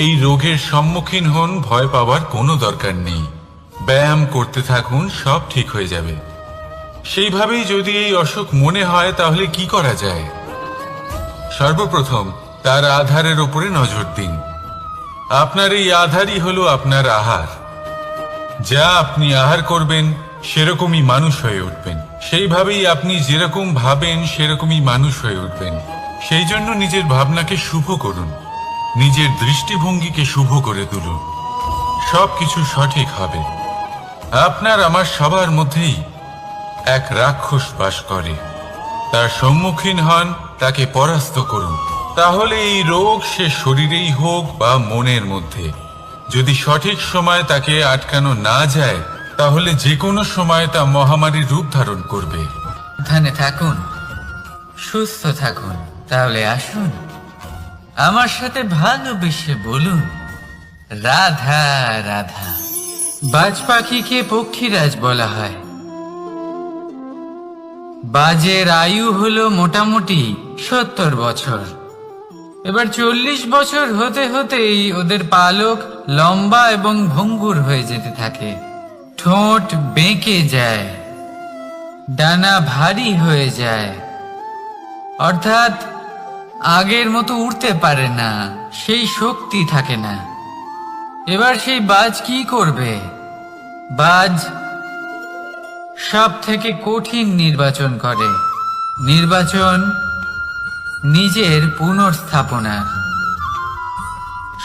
এই রোগের সম্মুখীন হন, ভয় পাওয়ার কোনো দরকার নেই। ব্যায়াম করতে থাকুন, সব ঠিক হয়ে যাবে। সেইভাবেই যদি এই অসুখ মনে হয় তাহলে কি করা যায়? সর্বপ্রথম তার আধারের উপরে নজর দিন। আপনার এই আধারই হলো আপনার আহার। যা আপনি আহার করবেন সেরকমই মানুষ হয়ে উঠবেন। সেইভাবেই আপনি যেরকম ভাবেন সেরকমই মানুষ হয়ে উঠবেন। সেই জন্য নিজের ভাবনাকে শুভ করুন, নিজের দৃষ্টিভঙ্গিকে শুভ করে তুলুন, সবকিছু সঠিক হবে। আপনার আমার সবার মধ্যেই এক রাক্ষস বাস করে, তার সম্মুখীন হন, তাকে পরাস্ত করুন। তাহলে এই রোগ সে শরীরেই হোক বা মনের মধ্যে, যদি সঠিক সময় তাকে আটকানো না যায় তাহলে যে কোনো সময় তা মহামারীর রূপ ধারণ করবে। সাবধানে থাকুন, সুস্থ থাকুন। তাহলে আসুন আমার সাথে ভালোবেসে বলুন রাধা রাধা। বাজ পাখিকে পক্ষীরাজ বলা হয়। বাজের আয়ু হলো মোটামুটি 70 বছর। এবার 40 বছর হতে হতেই ওদের পালক লম্বা এবং ভঙ্গুর হয়ে যেতে থাকে, ঠোঁট বেঁকে যায়, ডানা ভারী হয়ে যায়, অর্থাৎ আগের মতো উড়তে পারে না, সেই শক্তি থাকে না। এবার সেই বাজ কি করবে? বাজ সব থেকে কঠিন নির্বাচন করে, নির্বাচন নিজের পুনর্স্থাপনা।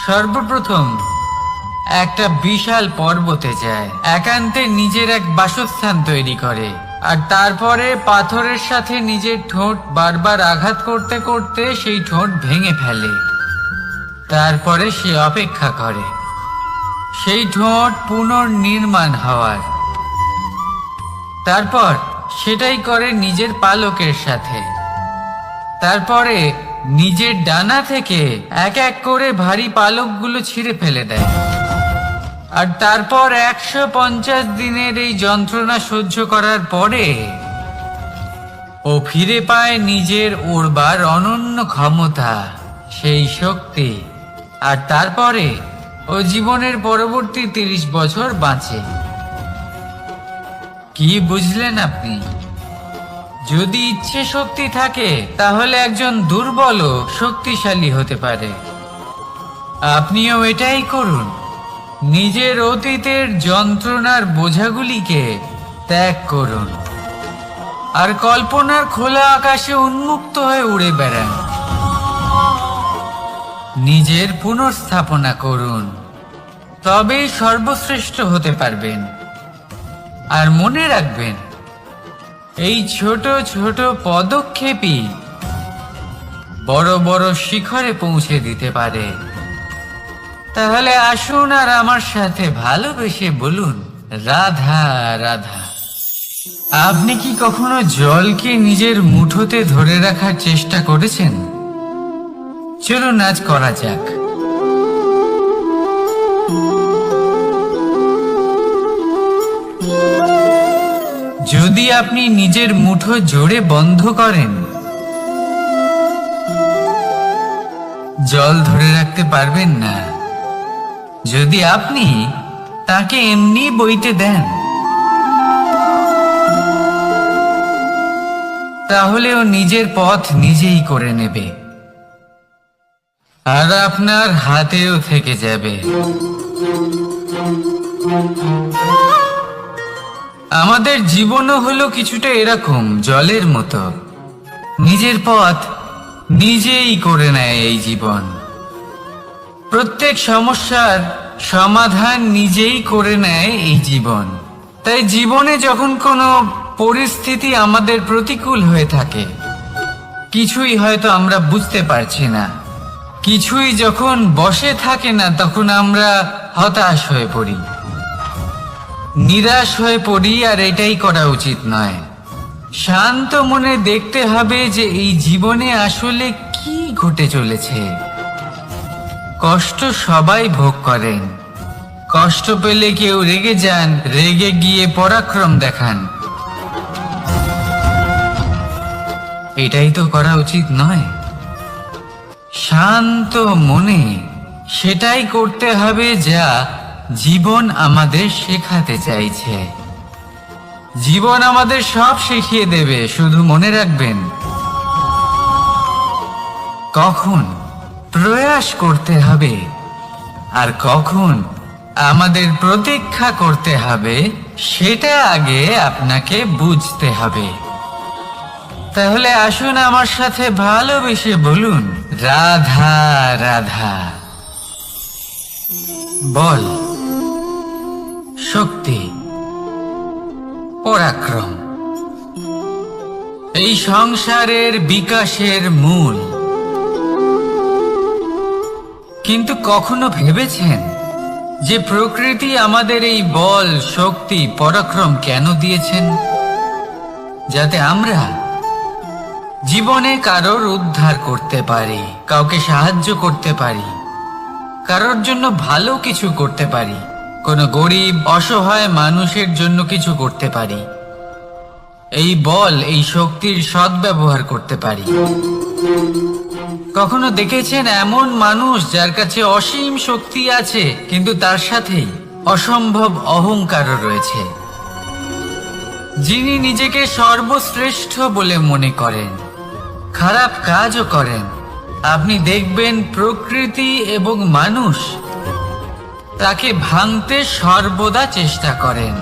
সর্বপ্রথম একটা বিশাল পর্বতে যায়, একান্তে নিজের এক বাসস্থান তৈরি করে, আর তারপরে পাথরের সাথে নিজের ঠোঁট বারবার আঘাত করতে করতে সেই ঠোঁট ভেঙে ফেলে। তারপরে সে অপেক্ষা করে সেই ঠোঁট পুনর্নির্মাণ হওয়ার। তারপর সেটাই করে নিজের পালকের সাথে। তারপরে নিজের ডানা থেকে এক এক করে ভারী পালকগুলো ছিঁড়ে ফেলে দেয়। আর তারপর 150 দিনের এই যন্ত্রণা সহ্য করার পরে ও ফিরে পায় নিজের উড়বার অনন্য ক্ষমতা, সেই শক্তি। আর তারপরে ও জীবনের পরবর্তী 30 বছর বাঁচে। কি বুঝলেন আপনি? যদি ইচ্ছে শক্তি থাকে তাহলে একজন দুর্বলও শক্তিশালী হতে পারে। আপনিও এটাই করুন, নিজের অতীতের যন্ত্রণার বোঝাগুলিকে ত্যাগ করুন আর কল্পনার খোলা আকাশে উন্মুক্ত হয়ে উড়ে বেড়ান। নিজের পুনর্স্থাপনা করুন, তবেই সর্বশ্রেষ্ঠ হতে পারবেন। আর মনে রাখবেন, এই ছোট ছোট পদক্ষেপই বড় বড় শিখরে পৌঁছে দিতে পারে। তাহলে আসুন আর আমার সাথে ভালোবেসে বলুন, রাধা রাধা। আপনি কি কখনো জলকে নিজের মুঠোতে ধরে রাখার চেষ্টা করেছেন? চলুন আজ করা যাক। যদি আপনি নিজের মুঠো জোরে বন্ধ করেন, জল ধরে রাখতে পারবেন না। যদি আপনি তাকে এমনি বইতে দেন, তাহলে ও নিজের পথ নিজেই করে নেবে আর আপনার হাতেও থেকে যাবে। আমাদের জীবনও হলো কিছুটা এরকম, জলের মতো। নিজের পথ নিজেই করে নেয় এই জীবন। প্রত্যেক সমস্যার সমাধান নিজেই করে নেয় এই জীবন। তাই জীবনে যখন কোনো পরিস্থিতি আমাদের প্রতিকূল হয়ে থাকে, কিছুই হয়তো আমরা বুঝতে পারছি না, কিছুই যখন বসে থাকে না, তখন আমরা হতাশ হয়ে পড়ি, নিরাশ হয়ে পড়ি। আর এটাই করা উচিত নয়। শান্ত মনে দেখতে হবে যে এই জীবনে আসলে কি ঘটে চলেছে। কষ্ট সবাই ভোগ করেন। কষ্ট পেলে কেউ রেগে যান, রেগে গিয়ে পরাক্রম দেখান। এটাই তো করা উচিত নয়। শান্ত মনে সেটাই করতে হবে যা জীবন আমাদের শেখাতে চাইছে। জীবন আমাদের সব শিখিয়ে দেবে, শুধু মনে রাখবেন কখন প্রয়াস করতে হবে আর কখন আমাদের প্রতীক্ষা করতে হবে, সেটা আগে আপনাকে বুঝতে হবে। তাহলে আসুন আমার সাথে ভালোবেসে বলুন, রাধা রাধা। বল, শক্তি, পরাক্রম এই সংসারের বিকাশের মূল। কিন্তু কখনো ভেবেছেন যে প্রকৃতি আমাদের এই বল, শক্তি, পরাক্রম কেন দিয়েছেন? যাতে আমরা জীবনে কারোর উদ্ধার করতে পারি, কাউকে সাহায্য করতে পারি, কারোর জন্য ভালো কিছু করতে পারি, কোনো গরিব অসহায় মানুষের জন্য কিছু করতে পারি। এই বল, এই শক্তির সদ্ব্যবহার করতে পারি। কখনো দেখেছেন এমন মানুষ যার কাছে অসীম শক্তি আছে, কিন্তু তার সাথেই অসম্ভব অহংকারও রয়েছে, যিনি নিজেকে সর্বশ্রেষ্ঠ বলে মনে করেন, খারাপ কাজও করেন। আপনি দেখবেন প্রকৃতি এবং মানুষ তাকে ভাঙতে সর্বদা চেষ্টা করেন।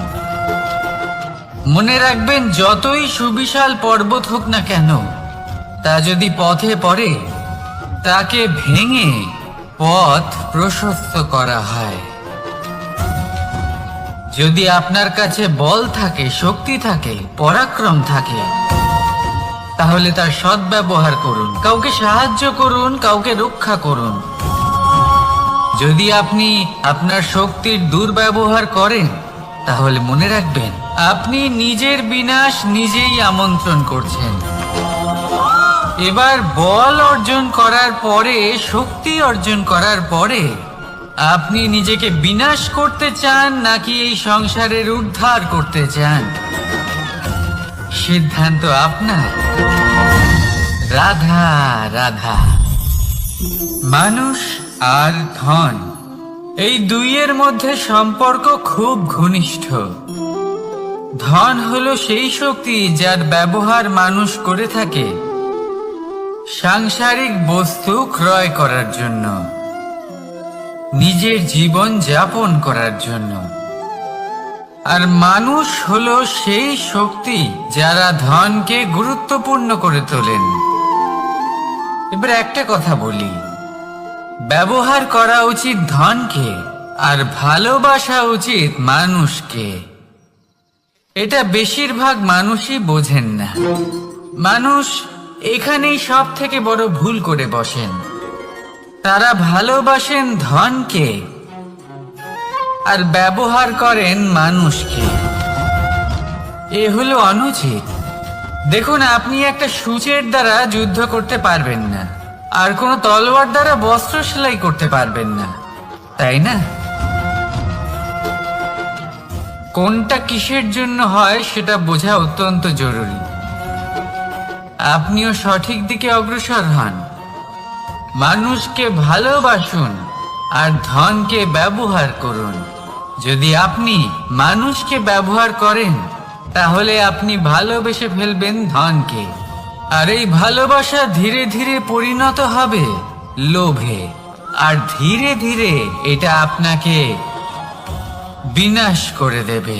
মনে রাখবেন, যতই সুবিশাল পর্বত হোক না কেন, তা যদি পথে পড়ে, তাকে ভেঙে পথ প্রশস্ত করা হয়। যদি আপনার কাছে বল থাকে, শক্তি থাকে, পরাক্রম থাকে, তাহলে তার সদ্ব্যবহার করুন। কাউকে সাহায্য করুন, কাউকে রক্ষা করুন। যদি আপনি আপনার শক্তির দুর্ব্যবহার করেন, তাহলে মনে রাখবেন, আপনি নিজের বিনাশ নিজেই আমন্ত্রণ করছেন। এবার বল অর্জন করার পরে, শক্তি অর্জন করার পরে, আপনি নিজেকে বিনাশ করতে চান নাকি এই সংসারের উদ্ধার করতে চান? সিদ্ধান্ত আপনার। রাধা রাধা। মানুষ আর ধন, এই দুইয়ের মধ্যে সম্পর্ক খুব ঘনিষ্ঠ। ধন হলো সেই শক্তি যার ব্যবহার মানুষ করে থাকে সাংসারিক বস্তু ক্রয় করার জন্য। নিজের জীবন যাপন করার জন্য। আর মানুষ হলো সেই শক্তি যারা ধনকে গুরুত্বপূর্ণ করে তোলেন। এবার একটা কথা বলি, ব্যবহার করা উচিত ধনকে আর ভালোবাসা উচিত মানুষকে। এটা বেশিরভাগ মানুষই বোঝেন না। মানুষ এখানেই সব থেকে বড় ভুল করে বসেন। তারা ভালোবাসেন ধনকে আর ব্যবহার করেন মানুষকে। এ হলো অনুচিত। দেখুন, আপনি একটা সূচের দ্বারা যুদ্ধ করতে পারবেন না, আর কোনো তলোয়ার দ্বারা বস্ত্র সেলাই করতে পারবেন না, তাই না? কোনটা কিসের জন্য হয় সেটা বোঝা অত্যন্ত জরুরি। আপনিও সঠিক দিকে অগ্রসর হন। মানুষকে ভালোবাসুন আর ধনকে ব্যবহার করুন। যদি আপনি মানুষকে ব্যবহার করেন, তাহলে আপনি ভালোবেসে ফেলবেন ধনকে। আর এই ভালোবাসা ধীরে ধীরে পরিণত হবে লোভে, আর ধীরে ধীরে এটা আপনাকে বিনাশ করে দেবে।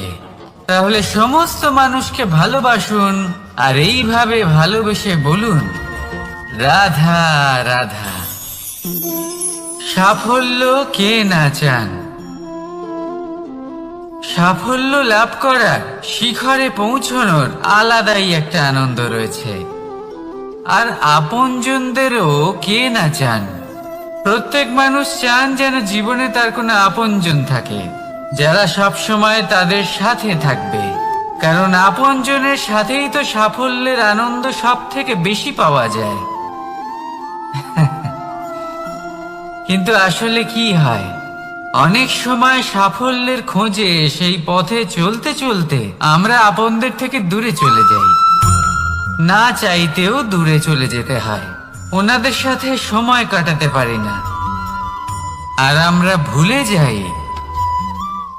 তাহলে সমস্ত মানুষকে ভালোবাসুন আর এইভাবে ভালোবেসে বলুন, রাধা রাধা। সাফল্য কে না চান? সাফল্য লাভ করার, শিখরে পৌঁছানোর আলাদাই একটা আনন্দ রয়েছে। আর আপনজনদেরও কে না চান? প্রত্যেক মানুষ চান যেন জীবনে তার কোনো আপনজন থাকে, যারা সব সময় তাদের সাথে থাকবে। কারণ আপনজনের সাথেই তো সাফল্যের আনন্দ সব থেকে বেশি পাওয়া যায়। কিন্তু আসলে কি হয়, অনেক সময় সাফল্যের খোঁজে সেই পথে চলতে চলতে আমরা আপনদের থেকে দূরে চলে যাই। না চাইতেও দূরে চলে যেতে হয়, ওনাদের সাথে সময় কাটাতে পারি না। আর আমরা ভুলে যাই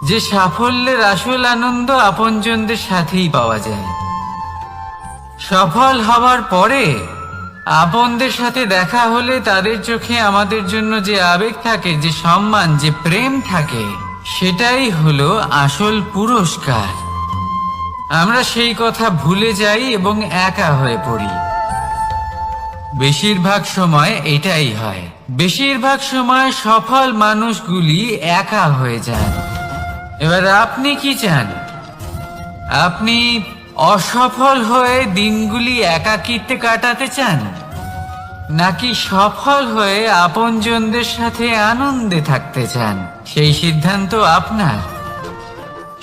যে সাফল্যের আসল আনন্দ আপনজনদের সাথেই পাওয়া যায়। সফল হওয়ার পরে আপনদের সাথে দেখা হলে তাদের চোখে আমাদের জন্য যে আবেগ থাকে, যে সম্মান, যে প্রেম থাকে, সেটাই হলো আসল পুরস্কার। আমরা সেই কথা ভুলে যাই এবং একা হয়ে পড়ি। বেশিরভাগ সময় এটাই হয়। বেশিরভাগ সময় সফল মানুষগুলি একা হয়ে যান। এবার আপনি কি চান? আপনি অসফল হয়ে দিনগুলি একাকিত্বে কাটাতে চান, নাকি সফল হয়ে আপনজনদের সাথে আনন্দে থাকতে চান? সেই সিদ্ধান্ত আপনার।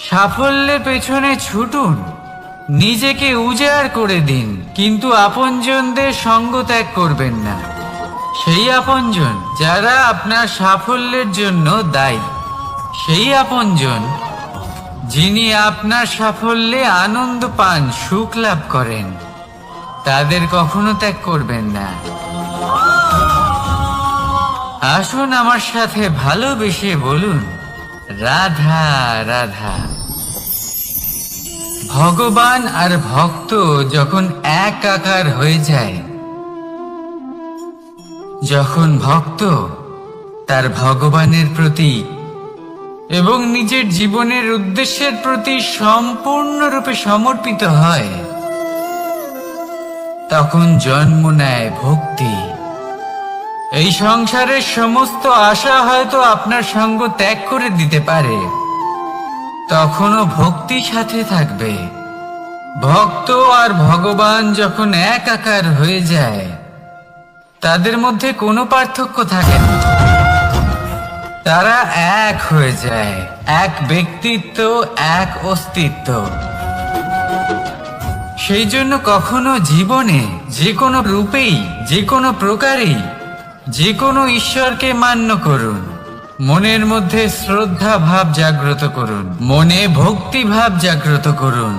সাফল্যের পেছনে ছুটুন, নিজেকে উজাড় করে দিন, কিন্তু আপনজনদের সঙ্গ ত্যাগ করবেন না। সেই আপনজন যারা আপনার সাফল্যের জন্য দায়ী, সেই আপনজন যিনি আপনার সাফল্যে আনন্দ পান, সুখ লাভ করেন, তাদের কখনো ত্যাগ করবেন না। আসুন আমার সাথে ভালোবেসে বলুন, রাধা রাধা। ভগবান আর ভক্ত যখন একাকার হয়ে যায়, যখন ভক্ত তার ভগবানের প্রতি এবং নিজের জীবনের উদ্দেশ্যের প্রতি সম্পূর্ণরূপে সমর্পিত হয়, তখন জন্ম নেয় ভক্তি। এই সংসারের সমস্ত আশা হয়তো আপনার সঙ্গ ত্যাগ করে দিতে পারে, তখনও ভক্তি সাথে থাকবে। ভক্ত আর ভগবান যখন একাকার হয়ে যায়, তাদের মধ্যে কোনো পার্থক্য থাকে না। তারা এক হয়ে যায়, এক ব্যক্তিত্ব, এক অস্তিত্ব। সেই জন্য কখনো জীবনে যে কোনো রূপেই, যে কোনো প্রকারেই, যে কোনো ঈশ্বরকে মান্য করুন। মনের মধ্যে শ্রদ্ধা ভাব জাগ্রত করুন, মনে ভক্তি ভাব জাগ্রত করুন।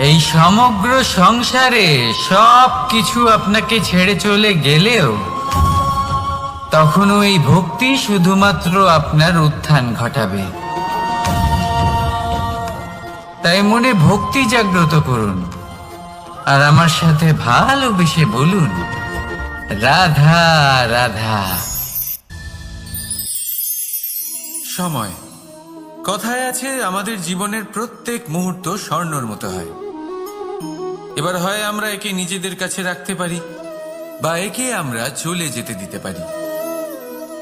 এই সমগ্র সংসারে সব কিছু আপনাকে ছেড়ে চলে গেলেও তখনও এই ভক্তি শুধুমাত্র আপনার উত্থান ঘটাবে। তাই মনে ভক্তি জাগ্রত করুন আর আমার সাথে ভালোবেসে বলুন, রাধা রাধা। সময়, কথায় আছে আমাদের জীবনের প্রত্যেক মুহূর্ত স্বর্ণর মতো হয়। এবার হয় আমরা একে নিজেদের কাছে রাখতে পারি বা একে আমরা চলে যেতে দিতে পারি,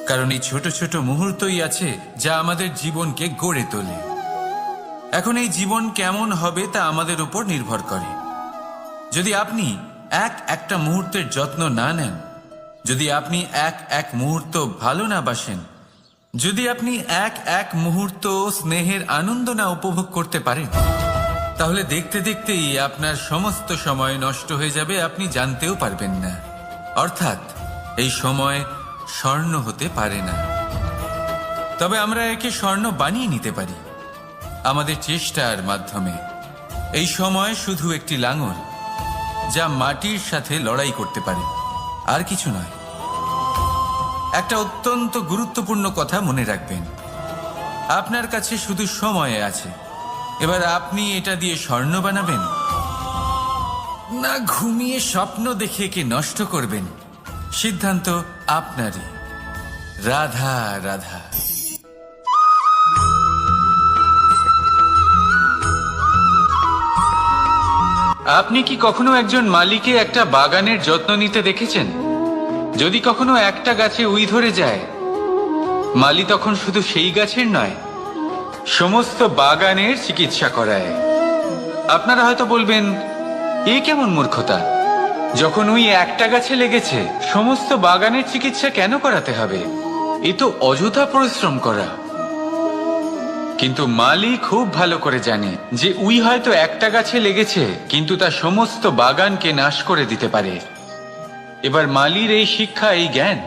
কারণ এই ছোট ছোট মুহূর্তই আছে যা আমাদের জীবনকে গড়ে তোলে। এখন এই জীবন কেমন হবে তা আমাদের উপর নির্ভর করে। যদি আপনি একটা মুহূর্তের যত্ন না নেন, যদি আপনি এক মুহূর্ত ভালো না বাসেন, যদি আপনি এক মুহূর্ত স্নেহের আনন্দ না উপভোগ করতে পারেন, তাহলে দেখতে দেখতেই আপনার সমস্ত সময় নষ্ট হয়ে যাবে, আপনি জানতেও পারবেন না। অর্থাৎ এই সময় স্বর্ণ হতে পারে না। তবে আমরা একে স্বর্ণ বানিয়ে নিতে পারি আমাদের চেষ্টার মাধ্যমে। এই সময় শুধু একটি লাঙল যা মাটির সাথে লড়াই করতে পারে, আর কিছু নয়। একটা অত্যন্ত গুরুত্বপূর্ণ কথা মনে রাখবেন, আপনার কাছে শুধু সময় আছে। এবার আপনি এটা দিয়ে স্বর্ণ বানাবেন না ঘুমিয়ে স্বপ্ন দেখে একে নষ্ট করবেন, সিদ্ধান্ত আপনারই। রাধা রাধা। আপনি কি কখনো একজন মালিকে একটা বাগানের যত্ন নিতে দেখেছেন? যদি কখনো একটা গাছে উই ধরে যায়, মালি তখন শুধু সেই গাছের নয়, সমস্ত বাগানের চিকিৎসা করায়। আপনারা হয়তো বলবেন, এ কেমন মূর্খতা, যখন উই একটা গাছে লেগেছে সমস্ত বাগানের চিকিৎসা কেন করাতে হবে? এ তো অযথা পরিশ্রম করা। কিন্তু মালি খুব ভালো করে জানে যে উই হয়তো একটা গাছে লেগেছে, কিন্তু তা সমস্ত বাগানকে নাশ করে দিতে পারে। এবার মালির এই শিক্ষা, এই জ্ঞান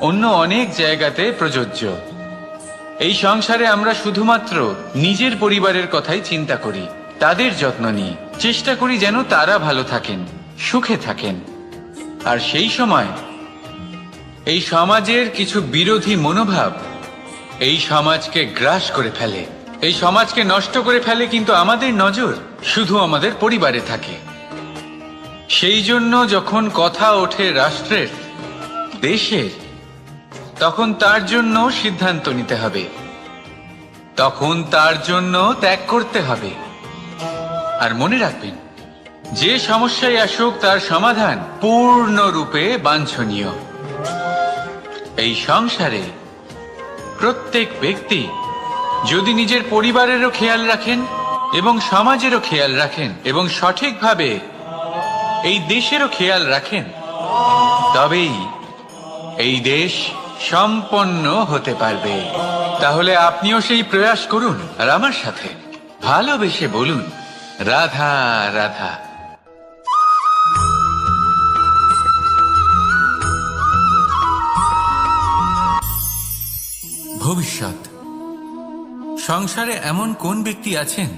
অন্য অনেক জায়গাতে প্রযোজ্য। এই সংসারে আমরা শুধুমাত্র নিজের পরিবারের কথাই চিন্তা করি, তাদের যত্ন নিই, চেষ্টা করি যেন তারা ভালো থাকেন, সুখে থাকেন। আর সেই সময় এই সমাজের কিছু বিরোধী মনোভাব এই সমাজকে গ্রাস করে ফেলে, এই সমাজকে নষ্ট করে ফেলে, কিন্তু আমাদের নজর শুধু আমাদের পরিবারে থাকে। সেই জন্য যখন কথা ওঠে রাষ্ট্রের, দেশের, তখন তার জন্য সিদ্ধান্ত নিতে হবে, তখন তার জন্য ত্যাগ করতে হবে। আর মনে রাখবেন, যে সমস্যায় আসুক তার সমাধান পূর্ণরূপে বাঞ্ছনীয়। এই সংসারে প্রত্যেক ব্যক্তি যদি নিজের পরিবারেরও খেয়াল রাখেন এবং সমাজেরও খেয়াল রাখেন এবং সঠিকভাবে এই দেশেরও খেয়াল রাখেন, তবেই এই দেশ সম্পন্ন হতে পারবে। তাহলে আপনিও সেই প্রয়াস করুন আর আমার সাথে ভালোবেসে বলুন, রাধা রাধা। ভবিষ্যৎ। সংসারে এমন কোন ব্যক্তি আছেন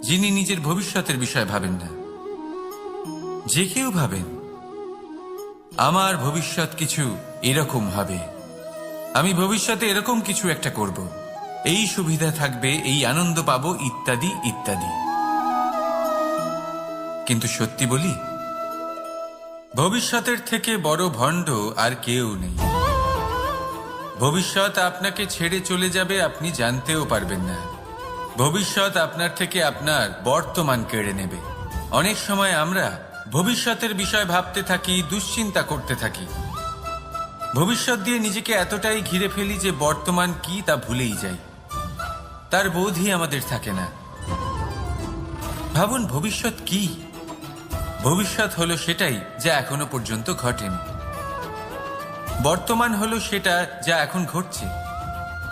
যিনি নিজের ভবিষ্যতের বিষয় ভাবেন না? যে কেউ ভাবেন, আমার ভবিষ্যৎ কিছু এরকম হবে, আমি ভবিষ্যতে এরকম কিছু একটা করব, এই সুবিধা থাকবে, এই আনন্দ পাবো, ইত্যাদি ইত্যাদি। কিন্তু সত্যি বলি, ভবিষ্যতের থেকে বড় ভণ্ড আর কেউ নেই। ভবিষ্যৎ আপনাকে ছেড়ে চলে যাবে, আপনি জানতেও পারবেন না। ভবিষ্যৎ আপনার থেকে আপনার বর্তমান কেড়ে নেবে। অনেক সময় আমরা ভবিষ্যতের বিষয় ভাবতে থাকি, দুশ্চিন্তা করতে থাকি, ভবিষ্যৎ দিয়ে নিজেকে এতটাই ঘিরে ফেলি যে বর্তমান কি তা ভুলেই যাই, তার বোধই আমাদের থাকে না। ভাবুন, ভবিষ্যৎ কি? ভবিষ্যৎ হলো সেটাই যা এখনো পর্যন্ত ঘটেনি। বর্তমান হলো সেটা যা এখন ঘটছে।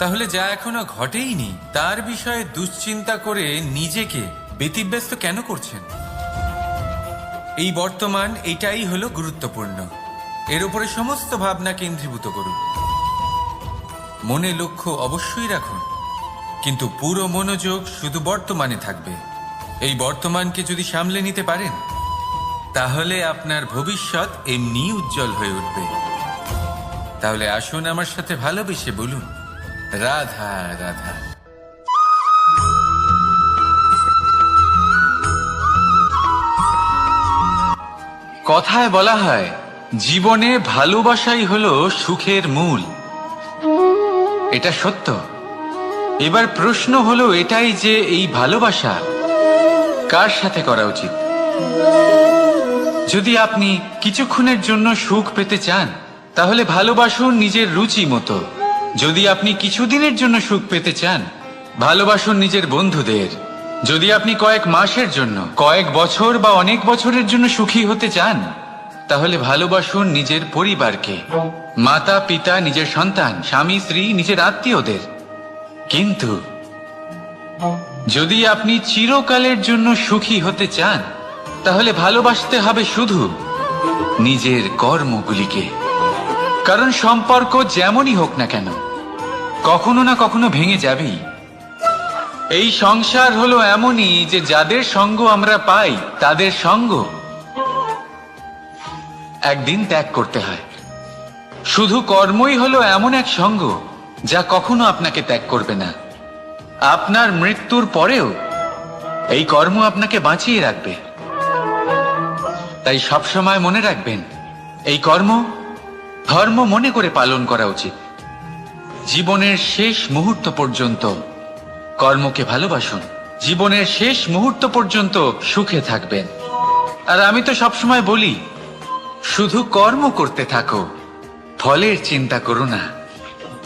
তাহলে যা এখনো ঘটেইনি তার বিষয়ে দুশ্চিন্তা করে নিজেকে ব্যতিব্যস্ত কেন করছেন? এই বর্তমান, এটাই হলো গুরুত্বপূর্ণ। এর উপরে সমস্ত ভাবনা কেন্দ্রীভূত করুন। মনে লক্ষ্য অবশ্যই রাখুন, কিন্তু পুরো মনোযোগ শুধু বর্তমানে থাকবে। এই বর্তমানকে যদি সামলে নিতে পারেন, তাহলে আপনার ভবিষ্যৎ এমনি উজ্জ্বল হয়ে উঠবে। তাহলে আসুন আমার সাথে ভালোবেসে বলুন, রাধা রাধা। কথায় বলা হয়, জীবনে ভালোবাসাই হলো সুখের মূল। এটা সত্য। এবার প্রশ্ন হলো এটাই যে এই ভালোবাসা কার সাথে করা উচিত। যদি আপনি কিছুক্ষণের জন্য সুখ পেতে চান তাহলে ভালোবাসুন নিজের রুচি মতো। যদি আপনি কিছুদিনের জন্য সুখ পেতে চান ভালোবাসুন নিজের বন্ধুদের। যদি আপনি কয়েক মাসের জন্য, কয়েক বছর বা অনেক বছরের জন্য সুখী হতে চান তাহলে ভালোবাসুন নিজের পরিবারকে, মাতা পিতা, নিজের সন্তান, স্বামী স্ত্রী, নিজের আত্মীয়দের। কিন্তু যদি আপনি চিরকালের জন্য সুখী হতে চান তাহলে ভালোবাসতে হবে শুধু নিজের কর্মগুলিকে। কারণ সম্পর্ক যেমনই হোক না কেন কখনো না কখনো ভেঙে যাবেই। এই সংসার হলো এমনই যে যাদের সঙ্গ আমরা পাই তাদের সঙ্গ একদিন ত্যাগ করতে হয়। শুধু কর্মই হলো এমন এক সঙ্গ যা কখনো আপনাকে ত্যাগ করবে না। আপনার মৃত্যুর পরেও এই কর্ম আপনাকে বাঁচিয়ে রাখবে। তাই সবসময় মনে রাখবেন, এই কর্ম ধর্ম মনে করে পালন করা উচিত। জীবনের শেষ মুহূর্ত পর্যন্ত কর্মকে ভালোবাসুন, জীবনের শেষ মুহূর্ত পর্যন্ত সুখে থাকবেন। আর আমি তো সবসময় বলি, শুধু কর্ম করতে থাকো, ফলের চিন্তা করো না।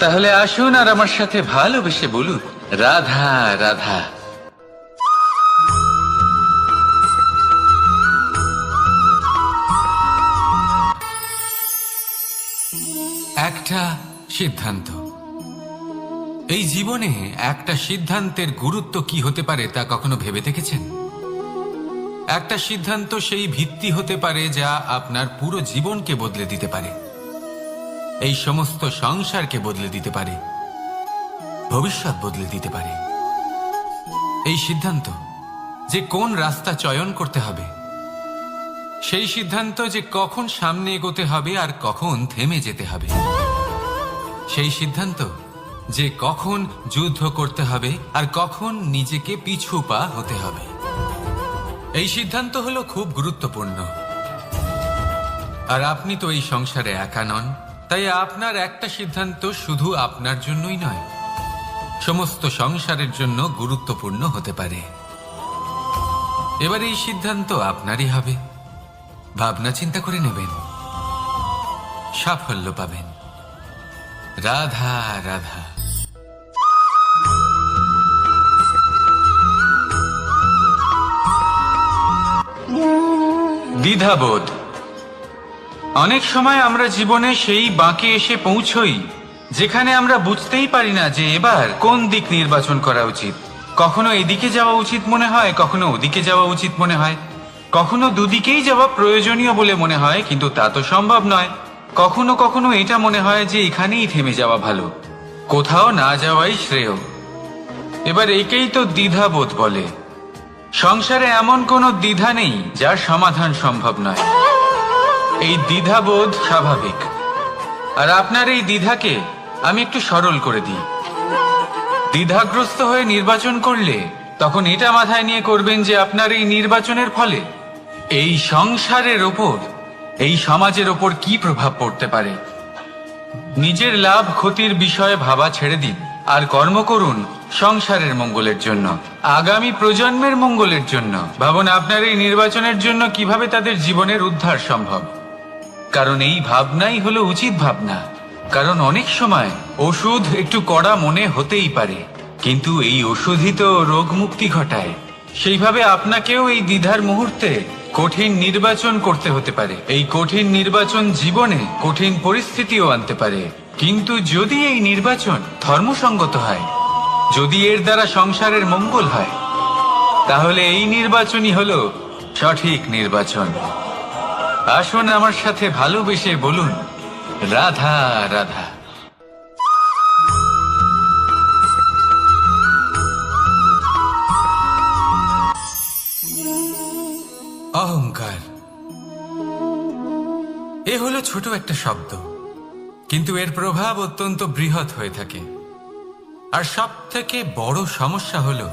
তাহলে আসুন আর আমার সাথে ভালোবেসে বলুন, রাধা রাধা। একটা সিদ্ধান্ত। এই জীবনে একটা সিদ্ধান্তের গুরুত্ব কি হতে পারে তা কখনো ভেবে দেখেছেন? একটা সিদ্ধান্ত সেই ভিত্তি হতে পারে যা আপনার পুরো জীবনকে বদলে দিতে পারে, এই সমস্ত সংসারকে বদলে দিতে পারে, ভবিষ্যৎ বদলে দিতে পারে। এই সিদ্ধান্ত যে কোন রাস্তা চয়ন করতে হবে, সেই সিদ্ধান্ত যে কখন সামনে এগোতে হবে আর কখন থেমে যেতে হবে, সেই সিদ্ধান্ত যে কখন যুদ্ধ করতে হবে আর কখন নিজেকে পিছু পা হতে হবে। এই সিদ্ধান্ত হলো খুব গুরুত্বপূর্ণ। আর আপনি তো এই সংসারে একা নন, তাই আপনার একটা সিদ্ধান্ত শুধু আপনার জন্যই নয়, সমস্ত সংসারের জন্য গুরুত্বপূর্ণ হতে পারে। এবার এই সিদ্ধান্ত আপনারই হবে। ভাবনা চিন্তা করে নেবেন, সাফল্য পাবেন। রাধা রাধা। দ্বিধাবোধ। অনেক সময় আমরা জীবনে সেই বাঁকে এসে পৌঁছই যেখানে আমরা বুঝতেই পারি না যে এবার কোন দিক নির্বাচন করা উচিত। কখনো এদিকে যাওয়া উচিত মনে হয়, কখনো ওদিকে যাওয়া উচিত মনে হয়, কখনো দুদিকেই যাওয়া প্রয়োজনীয় বলে মনে হয়, কিন্তু তা তো সম্ভব নয়। কখনো কখনো এটা মনে হয় যে এখানেই থেমে যাওয়া ভালো, কোথাও না যাওয়াই শ্রেয়। এবার একেই তো দ্বিধাবোধ বলে। সংসারে এমন কোনো দ্বিধা নেই যার সমাধান সম্ভব নয়। এই দ্বিধাবোধ স্বাভাবিক। আর আপনার এই দ্বিধাকে আমি একটু সরল করে দিই। দ্বিধাগ্রস্ত হয়ে নির্বাচন করলে তখন এটা মাথায় নিয়ে করবেন যে আপনার এই নির্বাচনের ফলে এই সংসারের ওপর, এই সমাজের ওপর কি প্রভাব পড়তে পারে। নিজের লাভ ক্ষতির বিষয়ে ভাবা ছেড়ে দিন আর কর্ম করুন সংসারের মঙ্গলের জন্য, আগামী প্রজন্মের মঙ্গলের জন্য। ভাবুন আপনার এই নির্বাচনের জন্য কিভাবে তাদের জীবনের উদ্ধার সম্ভব। কারণ এই ভাবনাই হলো উচিত ভাবনা। কারণ অনেক সময় ওষুধ একটু কড়া মনে হতেই পারে, কিন্তু এই ওষুধই তো রোগ মুক্তি ঘটায়। সেইভাবে আপনাকেও এই দ্বিধার মুহূর্তে কঠিন নির্বাচন করতে হতে পারে। এই কঠিন নির্বাচন জীবনে কঠিন পরিস্থিতিও আনতে পারে, কিন্তু যদি এই নির্বাচন ধর্মসঙ্গত হয়, যদি এর দ্বারা সংসারের মঙ্গল হয়, তাহলে এই নির্বাচনই হলো সঠিক নির্বাচন। আসুন আমার সাথে ভালোবেসে বলুন, রাধা রাধা। অহংকার এ হলো ছোট একটা শব্দ, কিন্তু এর প্রভাব অত্যন্ত বৃহৎ হয়ে থাকে। আর সব থেকে বড় সমস্যা হলো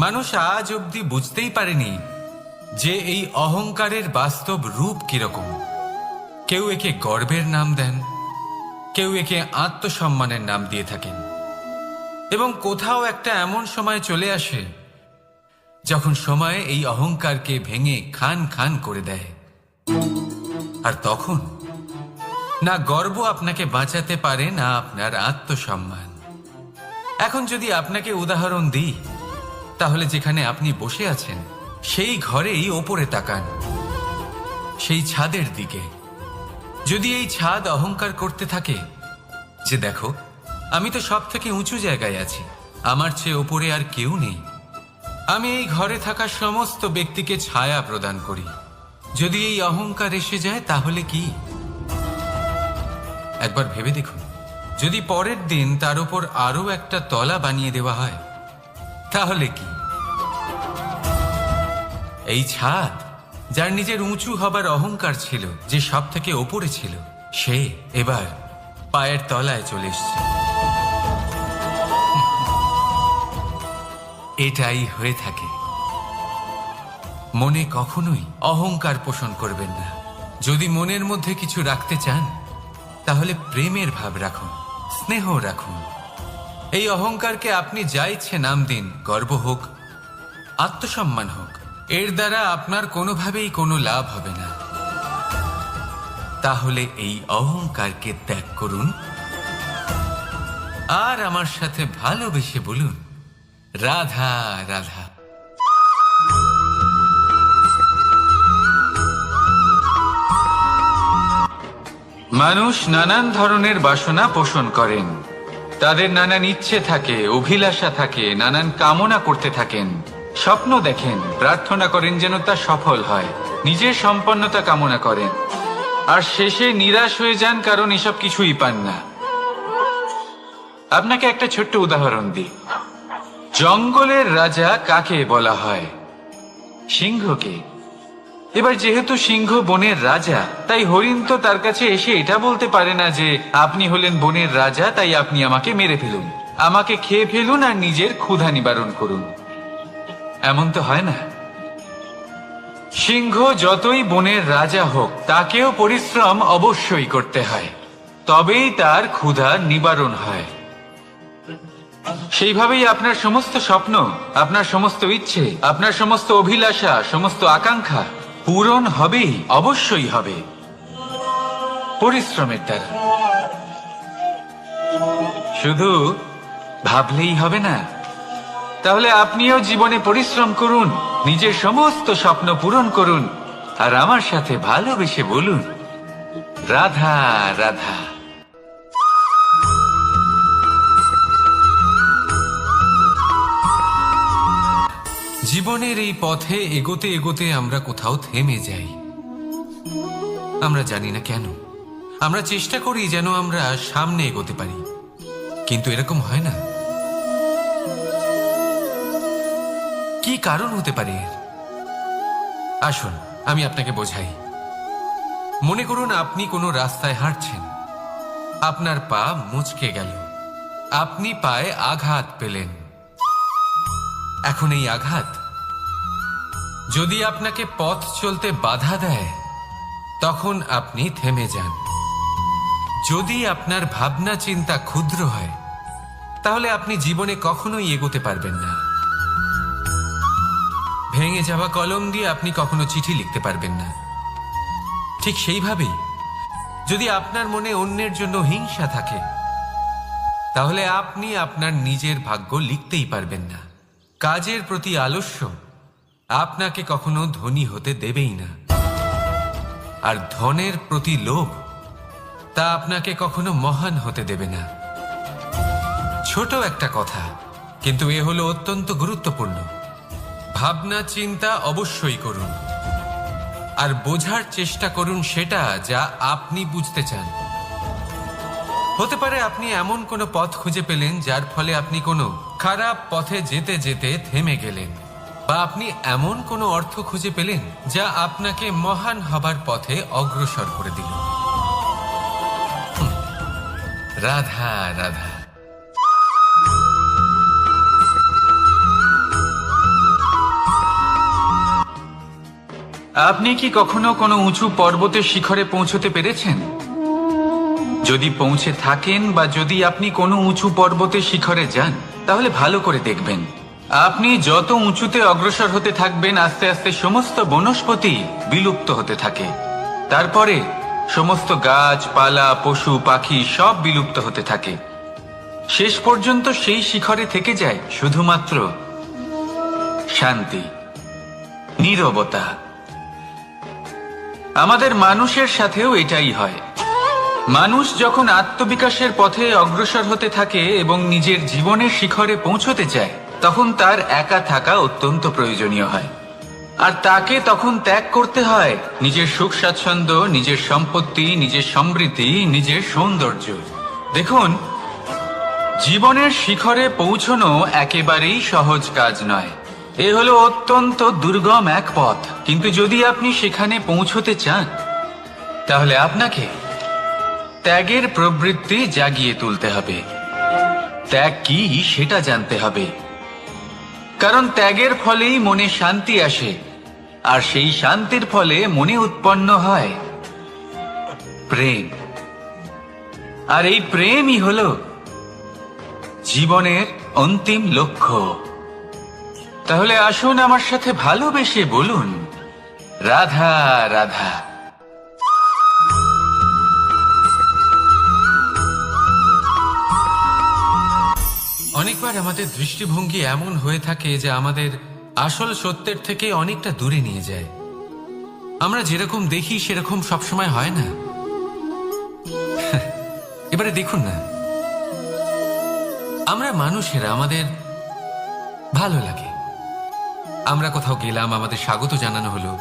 মানুষ আজ অবধি বুঝতেই পারেনি যে এই অহংকারের বাস্তব রূপ কিরকম। কেউ একে গর্বের নাম দেন, কেউ একে আত্মসম্মানের নাম দিয়ে থাকেন। এবং কোথাও একটা এমন সময় চলে আসে যখন সময় এই অহংকারকে ভেঙে খান খান করে দেয়। আর তখন না গর্ব আপনাকে বাঁচাতে পারে, না আপনার আত্মসম্মান। এখন যদি আপনাকে উদাহরণ দিই, তাহলে যেখানে আপনি বসে আছেন সেই ঘরেই ওপরে তাকান, সেই ছাদের দিকে। যদি এই ছাদ অহংকার করতে থাকে যে দেখো, আমি তো সব থেকে উঁচু জায়গায় আছি, আমার চেয়ে ওপরে আর কেউ নেই, আমি এই ঘরে থাকা সমস্ত ব্যক্তিকে ছায়া প্রদান করি, যদি এই অহংকার এসে যায় তাহলে কি? একবার ভেবে দেখুন, যদি পরের দিন তার উপর আরো একটা তলা বানিয়ে দেওয়া হয় তাহলে কি? এই ছাদ, যার নিজের উঁচু হবার অহংকার ছিল, যে সব থেকে ওপরে ছিল, সে এবার পায়ের তলায় চলে এসছে। এটাই হয়ে থাকে। মনে কখনোই অহংকার পোষণ করবেন না। যদি মনের মধ্যে কিছু রাখতে চান তাহলে প্রেমের ভাব রাখুন, স্নেহ রাখুন। এই অহংকারকে আপনি যা ইচ্ছে নাম দিন, গর্ব হোক, আত্মসম্মান হোক, এর দ্বারা আপনার কোনোভাবেই কোনো লাভ হবে না। তাহলে এই অহংকারকে ত্যাগ করুন আর আমার সাথে ভালোবেসে বলুন, রাধা রাধা। মানুষ নানান ধরনের বাসনা পোষণ করেন, তাদের নানান ইচ্ছে থাকে, অভিলাষা থাকে, নানান কামনা করতে থাকেন, স্বপ্ন দেখেন, প্রার্থনা করেন যেন তা সফল হয়, নিজের সম্পন্নতা কামনা করেন, আর শেষে নিরাশ হয়ে যান কারণ এসব কিছুই পান না। আপনাকে একটা ছোট্ট উদাহরণ দিই। জঙ্গলের রাজা কাকে বলা হয়? সিংহকে। এবার যেহেতু সিংহ বনের রাজা, তাই হরিণ তো তার কাছে এসে এটা বলতে পারে না যে আপনি হলেন বনের রাজা, তাই আপনি আমাকে মেরে ফেলুন, আমাকে খেয়ে ফেলুন আর নিজের ক্ষুধা নিবারণ করুন। এমন তো হয় না। সিংহ যতই বনের রাজা হোক, তাকেও পরিশ্রম অবশ্যই করতে হয়, তবেই তার ক্ষুধা নিবারণ হয়। সেইভাবেই আপনার সমস্ত স্বপ্ন, আপনার সমস্ত ইচ্ছে, আপনার সমস্ত অভিলাষা, সমস্ত আকাঙ্ক্ষা পূরণ হবেই, অবশ্যই হবে, পরিশ্রমের দ্বারা। শুধু ভাবলেই হবে না। তাহলে আপনিও জীবনে পরিশ্রম করুন, নিজের সমস্ত স্বপ্ন পূরণ করুন, আর আমার সাথে ভালোবেসে বলুন, রাধা রাধা। জীবনের এই পথে এগোতে এগোতে আমরা কোথাও থেমে যাই। আমরা জানি না কেন। আমরা চেষ্টা করি যেন আমরা সামনে এগোতে পারি, কিন্তু এরকম হয় না। কি কারণ হতে পারে এর? আসুন আমি আপনাকে বোঝাই। মনে করুন আপনি কোনো রাস্তায় হাঁটছেন, আপনার পা মুচকে গেল, আপনি পায়ে আঘাত পেলেন। এখন এই আঘাত যদি আপনাকে পথ চলতে বাধা দেয়, তখন আপনি থেমে যান। যদি আপনার ভাবনা চিন্তা ক্ষুদ্র হয়, তাহলে আপনি জীবনে কখনোই এগোতে পারবেন না। ভেঙে যাওয়া কলম দিয়ে আপনি কখনো চিঠি লিখতে পারবেন না। ঠিক সেইভাবেই যদি আপনার মনে অন্যের জন্য হিংসা থাকে, তাহলে আপনি আপনার নিজের ভাগ্য লিখতেই পারবেন না। কাজের প্রতি আলস্য আপনাকে কখনো ধনী হতে দেবেই না, আর ধনের প্রতি লোভ তা আপনাকে কখনো মহান হতে দেবে না। ছোট একটা কথা, কিন্তু এ হলো অত্যন্ত গুরুত্বপূর্ণ। ভাবনা চিন্তা অবশ্যই করুন, আর বোঝার চেষ্টা করুন সেটা যা আপনি বুঝতে চান। হতে পারে আপনি এমন কোনো পথ খুঁজে পেলেন যার ফলে আপনি কোনো খারাপ পথে যেতে যেতে থেমে গেলেন, বা আপনি এমন কোনো অর্থ খুঁজে পেলেন যা আপনাকে মহান হবার পথে অগ্রসর করে দিল। রাধা রাধা। আপনি কি কখনো কোনো উঁচু পর্বতের শিখরে পৌঁছতে পেরেছেন? যদি পৌঁছে থাকেন বা যদি আপনি কোনো উঁচু পর্বতের শিখরে যান, তাহলে ভালো করে দেখবেন আপনি যত উঁচুতে অগ্রসর হতে থাকবেন আস্তে আস্তে সমস্ত বনস্পতি বিলুপ্ত হতে থাকে। তারপরে সমস্ত গাছপালা পশু পাখি সব বিলুপ্ত হতে থাকে। শেষ পর্যন্ত সেই শিখরে থেকে যায় শুধুমাত্র শান্তি, নীরবতা। আমাদের মানুষের সাথেও এটাই হয়। মানুষ যখন আত্মবিকাশের পথে অগ্রসর হতে থাকে এবং নিজের জীবনের শিখরে পৌঁছতে চায়, তখন তার একা থাকা অত্যন্ত প্রয়োজনীয় হয়। আর তাকে তখন ত্যাগ করতে হয় নিজের সুখ স্বাচ্ছন্দ্য, নিজের সম্পত্তি, নিজের সমৃদ্ধি, নিজের সৌন্দর্য। দেখুন, জীবনের শিখরে পৌঁছনো একেবারেই সহজ কাজ নয়। এ হলো অত্যন্ত দুর্গম এক পথ। কিন্তু যদি আপনি সেখানে পৌঁছতে চান, তাহলে আপনাকে ত্যাগের প্রবৃত্তি জাগিয়ে তুলতে হবে। ত্যাগ কি সেটা জানতে হবে, কারণ ত্যাগের ফলেই মনে শান্তি আসে, আর সেই শান্তির ফলে মনে উৎপন্ন হয় প্রেম। আর এই প্রেমই হলো জীবনের অন্তিম লক্ষ্য। তাহলে আসুন আমার সাথে ভালোবেসে বলুন, রাধা রাধা। অনেকবার আমাদের দৃষ্টিভঙ্গি এমন হয়ে থাকে যে আমাদের আসল সত্যের থেকে অনেকটা দূরে নিয়ে যায়। আমরা যেরকম দেখি সেরকম সবসময় হয় না। এবারে দেখুন না, আমরা মানুষেরা, আমাদের ভালো লাগে। আমরা কোথাও গেলাম, আমাদের স্বাগত জানানো হলো,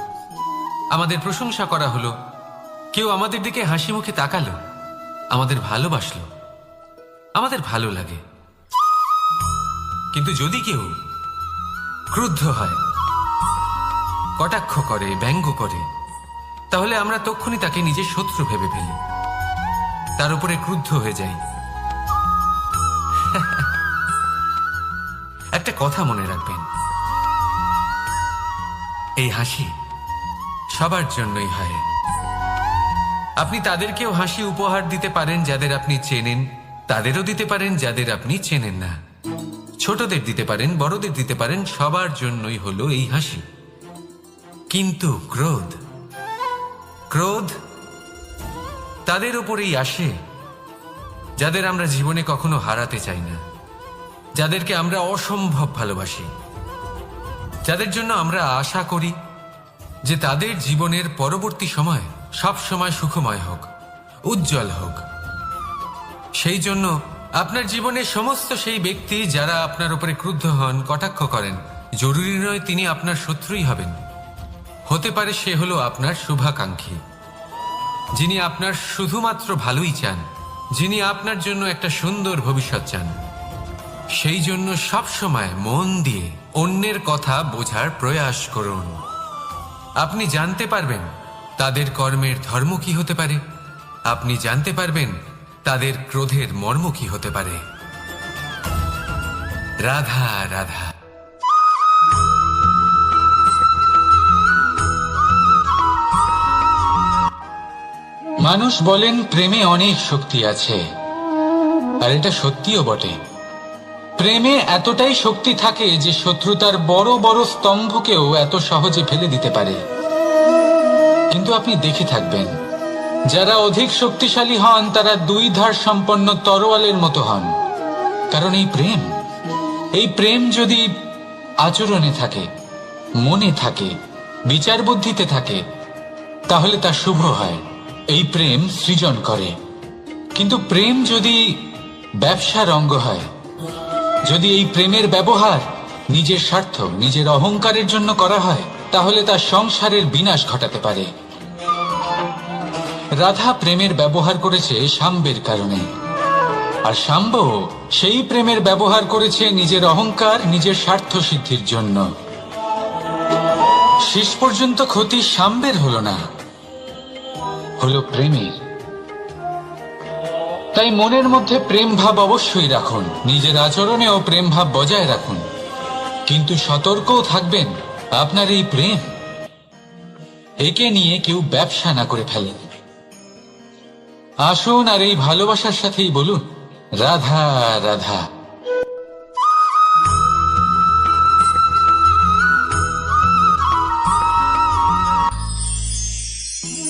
আমাদের প্রশংসা করা হলো, কেউ আমাদের দিকে হাসি মুখে তাকালো, আমাদের ভালোবাসলো, আমাদের ভালো লাগে। কিন্তু যদি কেউ ক্রুদ্ধ হয়, কটাক্ষ করে, ব্যঙ্গ করে, তাহলে আমরা তক্ষুনি তাকে নিজের শত্রু ভেবে ফেলি, তার উপরে ক্রুদ্ধ হয়ে যাই। একটা কথা মনে রাখবেন, এই হাসি সবার জন্যই হয়। আপনি তাদেরকেও হাসি উপহার দিতে পারেন যাদের আপনি চেনেন, তাদেরও দিতে পারেন যাদের আপনি চেনেন না। ছোটদের দিতে পারেন, বড়দের দিতে পারেন, সবার জন্যই হলো এই হাসি। কিন্তু ক্রোধ, ক্রোধ তাদের উপরেই আসে যাদের আমরা জীবনে কখনো হারাতে চাই না, যাদেরকে আমরা অসম্ভব ভালোবাসি, যাদের জন্য আমরা আশা করি যে তাদের জীবনের পরবর্তী সময় সব সময় সুখময় হোক, উজ্জ্বল হোক। সেই জন্য আপনার জীবনের সমস্ত সেই ব্যক্তি যারা আপনার উপরে ক্রুদ্ধ হন, কটাক্ষ করেন, জরুরি নয় তিনি আপনার শত্রুই হবেন। হতে পারে সে হলো আপনার শুভাকাঙ্ক্ষী, যিনি আপনার শুধুমাত্র ভালোই চান, যিনি আপনার জন্য একটা সুন্দর ভবিষ্যৎ চান। সেই জন্য সব সময় মন দিয়ে অন্যের কথা বোঝার প্রয়াস করুন। আপনি জানতে পারবেন তাদের কর্মের ধর্ম কি হতে পারে, আপনি জানতে পারবেন তাদের ক্রোধের মর্ম কি হতে পারে। রাধা রাধা। মানুষ বলেন প্রেমে অনেক শক্তি আছে, আর এটা সত্যিও বটে। প্রেমে এতটাই শক্তি থাকে যে শত্রুতার বড় বড় স্তম্ভকেও এত সহজে ফেলে দিতে পারে। কিন্তু আপনি দেখে থাকবেন, যারা অধিক শক্তিশালী হন তারা দুই ধার সম্পন্ন তরোয়ালের মতো হন। কারণ এই প্রেম যদি আচরণে থাকে, মনে থাকে, বিচার বুদ্ধিতে থাকে, তাহলে তা শুভ হয়। এই প্রেম সৃজন করে। কিন্তু প্রেম যদি ব্যবসার অঙ্গ হয়, যদি এই প্রেমের ব্যবহার নিজের স্বার্থ, নিজের অহংকারের জন্য করা হয়, তাহলে তা সংসারের বিনাশ ঘটাতে পারে। রাধা প্রেমের ব্যবহার করেছে শাম্বের কারণে, আর শাম্ব সেই প্রেমের ব্যবহার করেছে নিজের অহংকার, নিজের স্বার্থ সিদ্ধির জন্য। শেষ পর্যন্ত ক্ষতি শাম্বের হলো না, হলো প্রেমের। তাই মনের মধ্যে প্রেম ভাব অবশ্যই রাখুন, নিজের আচরণেও প্রেম ভাব বজায় রাখুন, কিন্তু সতর্কও থাকবেন আপনার এই প্রেম, একে নিয়ে কেউ ব্যবসা না করে ফেলেন। আসুন আর এই ভালোবাসার সাথেই বলুন, রাধা রাধা।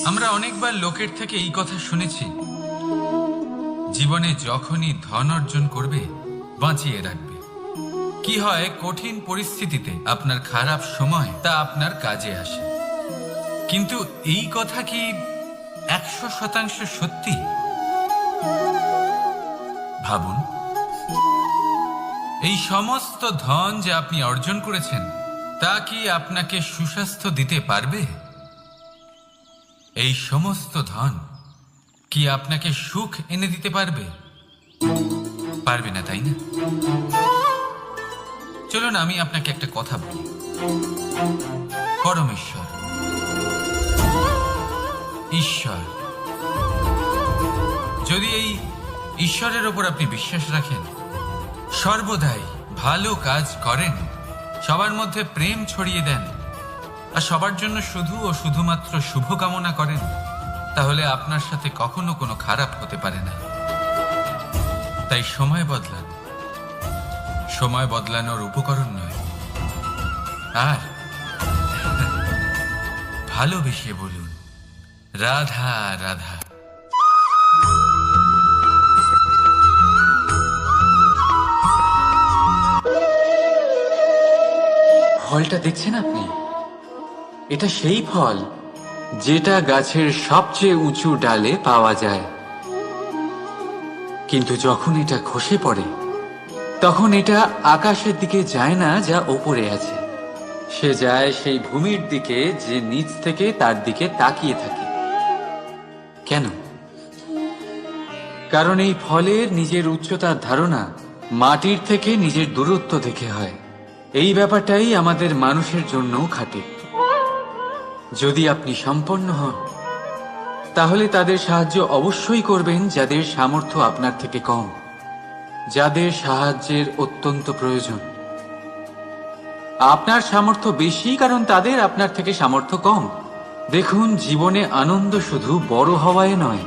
আমরা অনেকবার লোকের থেকে এই কথা শুনেছি, জীবনে যখনই ধন অর্জন করবে বাঁচিয়ে রাখবে। কি হয়, কঠিন পরিস্থিতিতে আপনার খারাপ সময় তা আপনার কাজে আসে। কিন্তু এই কথা কি 100% সত্যি? ভাবুন, এই সমস্ত ধন যে আপনি অর্জন করেছেন তা কি আপনাকে সুস্বাস্থ্য দিতে পারবে? এই সমস্ত ধন কি আপনাকে সুখ এনে দিতে পারবে? পারবে না, তাই না? চলুন আমি আপনাকে একটা কথা বলি। পরমেশ্বর, ঈশ্বর, যদি এই ঈশ্বরের ওপর আপনি বিশ্বাস রাখেন, সর্বদাই ভালো কাজ করেন, সবার মধ্যে প্রেম ছড়িয়ে দেন আর সবার জন্য শুধু ও শুধুমাত্র শুভকামনা করেন, তাহলে আপনার সাথে কখনো কোনো খারাপ হতে পারে না। তাই সময় বদলান, সময় বদলানোর উপকরণ নয়। আর ভালোবেসে বলুন, রাধা রাধা। ফলটা দেখছেন আপনি? এটা সেই ফল যেটা গাছের সবচেয়ে উঁচু ডালে পাওয়া যায়, কিন্তু যখন এটা খসে পড়ে তখন এটা আকাশের দিকে যায় না যা ওপরে আছে, সে যায় সেই ভূমির দিকে যে নিচ থেকে তার দিকে তাকিয়ে থাকে। কেন? কারণ এই ফলের নিজের উচ্চতার ধারণা মাটির থেকে নিজের দূরত্ব দেখে হয়। এই ব্যাপারটাই আমাদের মানুষের জন্যও খাটে। যদি আপনি সম্পন্ন হন, তাহলে তাদের সাহায্য অবশ্যই করবেন যাদের সামর্থ্য আপনার থেকে কম, যাদের সাহায্যের অত্যন্ত প্রয়োজন। আপনার সামর্থ্য বেশি কারণ তাদের আপনার থেকে সামর্থ্য কম। দেখুন, জীবনে আনন্দ শুধু বড় হওয়ায় নয়,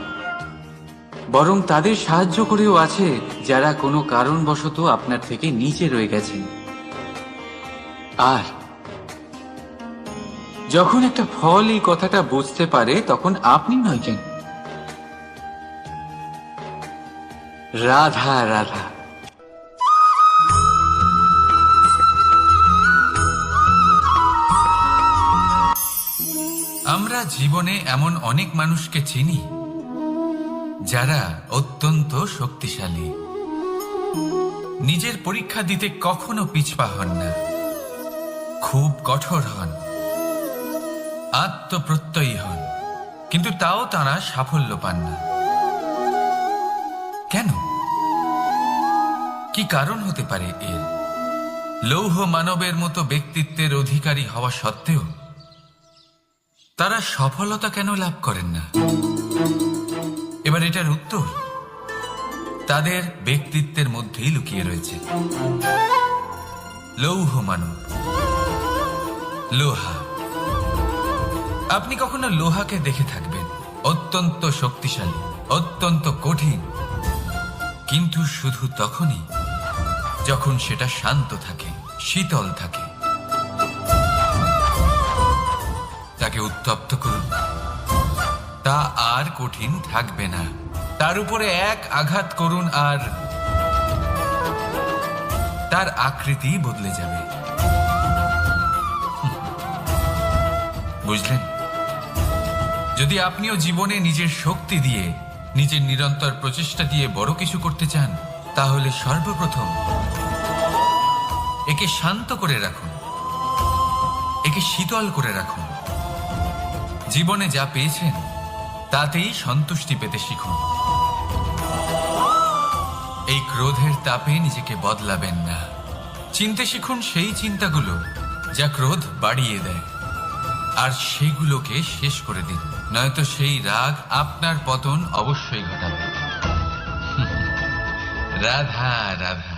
বরং তাদের সাহায্য করেও আছে যারা কোনো কারণবশত আপনার থেকে নিচে রয়ে গেছেন। আর যখন একটা ফল এই কথাটা বুঝতে পারে, তখন আপনি নয় কেন, রাধা রাধা। আমরা জীবনে এমন অনেক মানুষকে চিনি যারা অত্যন্ত শক্তিশালী, নিজের পরীক্ষা দিতে কখনো পিছপা হন না, খুব কঠোর হন, আত্মপ্রত্যয়ী হন, কিন্তু তাও তারা সাফল্য পান না। কেন? কি কারণ হতে পারে এর? লৌহ মানবের মতো ব্যক্তিত্বের অধিকারী হওয়া সত্ত্বেও তারা সফলতা কেন লাভ করেন না? এবার এটার উত্তর তাদের ব্যক্তিত্বের মধ্যেই লুকিয়ে রয়েছে। লৌহ মানব, লোহা। আপনি কখনো লোহাকে দেখে থাকবেন, অত্যন্ত শক্তিশালী, অত্যন্ত কঠিন, কিন্তু শুধু তখনই যখন সেটা শান্ত থাকে, শীতল থাকে। তাকে উত্তপ্ত করুন, তা আর কঠিন থাকবে না। তার উপরে এক আঘাত করুন আর তার আকৃতি বদলে যাবে। বুঝলেন? যদি আপনিও জীবনে নিজের শক্তি দিয়ে, নিজের নিরন্তর প্রচেষ্টা দিয়ে বড় কিছু করতে চান, তাহলে সর্বপ্রথম একে শান্ত করে রাখুন, একে শীতল করে রাখুন। জীবনে যা পেয়েছেন তাতেই সন্তুষ্টি পেতে শিখুন। এই ক্রোধের তাপে নিজেকে বদলাবেন না। চিনতে শিখুন সেই চিন্তাগুলো যা ক্রোধ বাড়িয়ে দেয়, আর সেগুলোকে শেষ করে দিন, নয়তো সেই রাগ আপনার পতন অবশ্যই ঘটাবে। রাধা রাধা।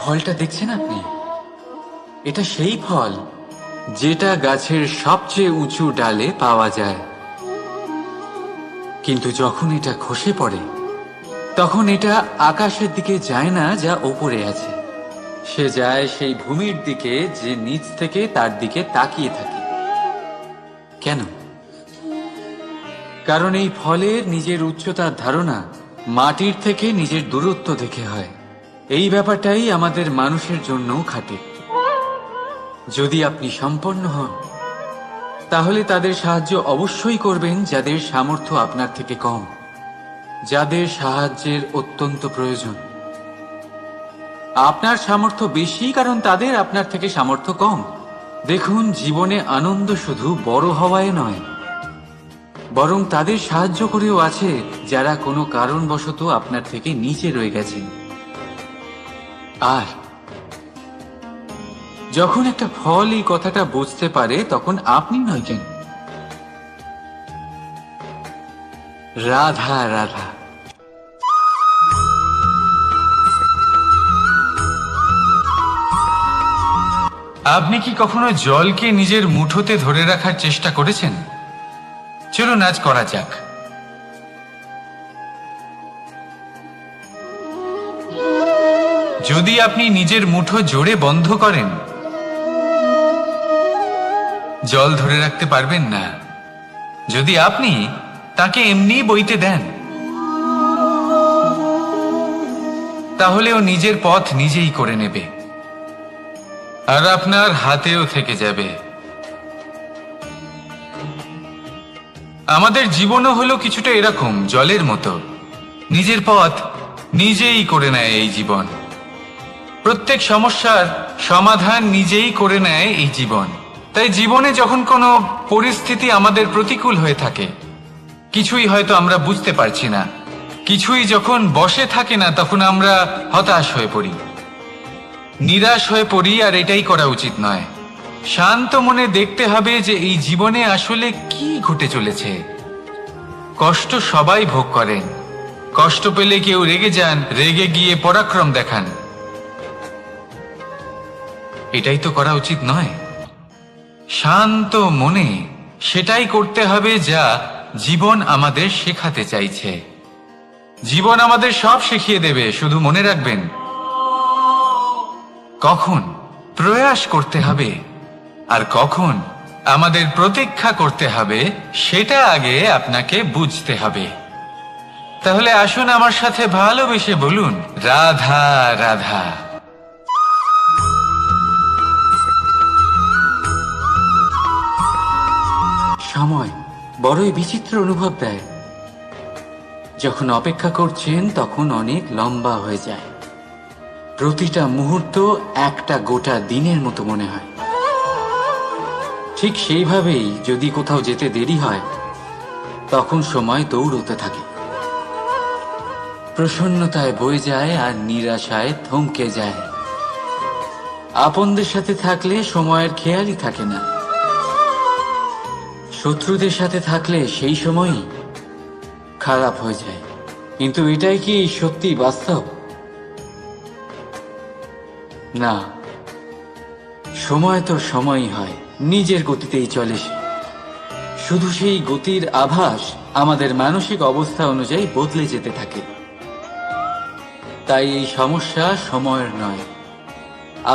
ফলটা দেখছেন আপনি? এটা সেই ফল যেটা গাছের সবচেয়ে উঁচু ডালে পাওয়া যায়, কিন্তু যখন এটা খসে পড়ে তখন এটা আকাশের দিকে যায় না যা ওপরে আছে, সে যায় সেই ভূমির দিকে যে নিচ থেকে তার দিকে তাকিয়ে থাকে। কেন? কারণ এই ফলের নিজের উচ্চতার ধারণা মাটির থেকে নিজের দূরত্ব দেখে হয়। এই ব্যাপারটাই আমাদের মানুষের জন্যও খাটে। যদি আপনি সম্পন্ন হন তাহলে তাদের সাহায্য অবশ্যই করবেন যাদের সামর্থ্য আপনার থেকে কম, যাদের সাহায্যের অত্যন্ত প্রয়োজন। আপনার সামর্থ্য বেশি কারণ তাদের আপনার থেকে সামর্থ্য কম। দেখুন, জীবনে আনন্দ শুধু বড় হওয়ায় নয়, বরং তাদের সাহায্য করেও আছে যারা কোনো কারণবশত আপনার থেকে নিচে রয়ে গেছেন। আর যখন একটা ফল এই কথাটা বুঝতে পারে তখন আপনি নয় কেন, রাধা রাধা। আপনি কি কখনো জলকে নিজের মুঠোতে ধরে রাখার চেষ্টা করেছেন? চলুন আজ করা যাক। যদি আপনি নিজের মুঠো জোরে বন্ধ করেন, জল ধরে রাখতে পারবেন না। যদি আপনি তাকে এমনি বইতে দেন, তাহলে ও নিজের পথ নিজেই করে নেবে আর আপনার হাতেও থেকে যাবে। আমাদের জীবনও হলো কিছুটা এরকম, জলের মতো। নিজের পথ নিজেই করে নেয় এই জীবন। প্রত্যেক সমস্যার সমাধান নিজেই করে নেয় এই জীবন। তাই জীবনে যখন কোনো পরিস্থিতি আমাদের প্রতিকূল হয়ে থাকে, কিছুই হয়তো আমরা বুঝতে পারছি না, কিছুই যখন বসে থাকে না, তখন আমরা হতাশ হয়ে পড়ি, নিরাশ হয়ে পড়ি। আর এটাই করা উচিত নয়। শান্ত মনে দেখতে হবে যে এই জীবনে আসলে কি ঘটে চলেছে। কষ্ট সবাই ভোগ করেন। কষ্ট পেলে কেউ রেগে যান, রেগে গিয়ে পরাক্রম দেখান। এটাই তো করা উচিত নয়। শান্ত মনে সেটাই করতে হবে যা জীবন আমাদের শেখাতে চাইছে। জীবন আমাদের সব শিখিয়ে দেবে, শুধু মনে রাখবেন কখন প্রয়াস করতে হবে আর কখন আমাদের প্রতীক্ষা করতে হবে, সেটা আগে আপনাকে বুঝতে হবে। তাহলে আসুন আমার সাথে ভালোবেসে বলুন, রাধা রাধা। সময় বড়ই বিচিত্র অনুভব দেয়। যখন অপেক্ষা করছেন তখন অনেক লম্বা হয়ে যায়। প্রতিটা মুহূর্ত একটা গোটা দিনের মতো মনে হয়। ঠিক সেইভাবেই যদি কোথাও যেতে দেরি হয় তখন সময় দৌড়তে থাকে, প্রসন্নতায় বয়ে যায় আর নিরাশায় থমকে যায়। আপনদের সাথে থাকলে সময়ের খেয়ালই থাকে না, শত্রুদের সাথে থাকলে সেই সময়ই খারাপ হয়ে যায়। কিন্তু এটাই কি সত্যি বাস্তব? না, সময় তো সময়ই হয়, নিজের গতিতেই চলে সে। শুধু সেই গতির আভাস আমাদের মানসিক অবস্থা অনুযায়ী বদলে যেতে থাকে। তাই এই সমস্যা সময়ের নয়,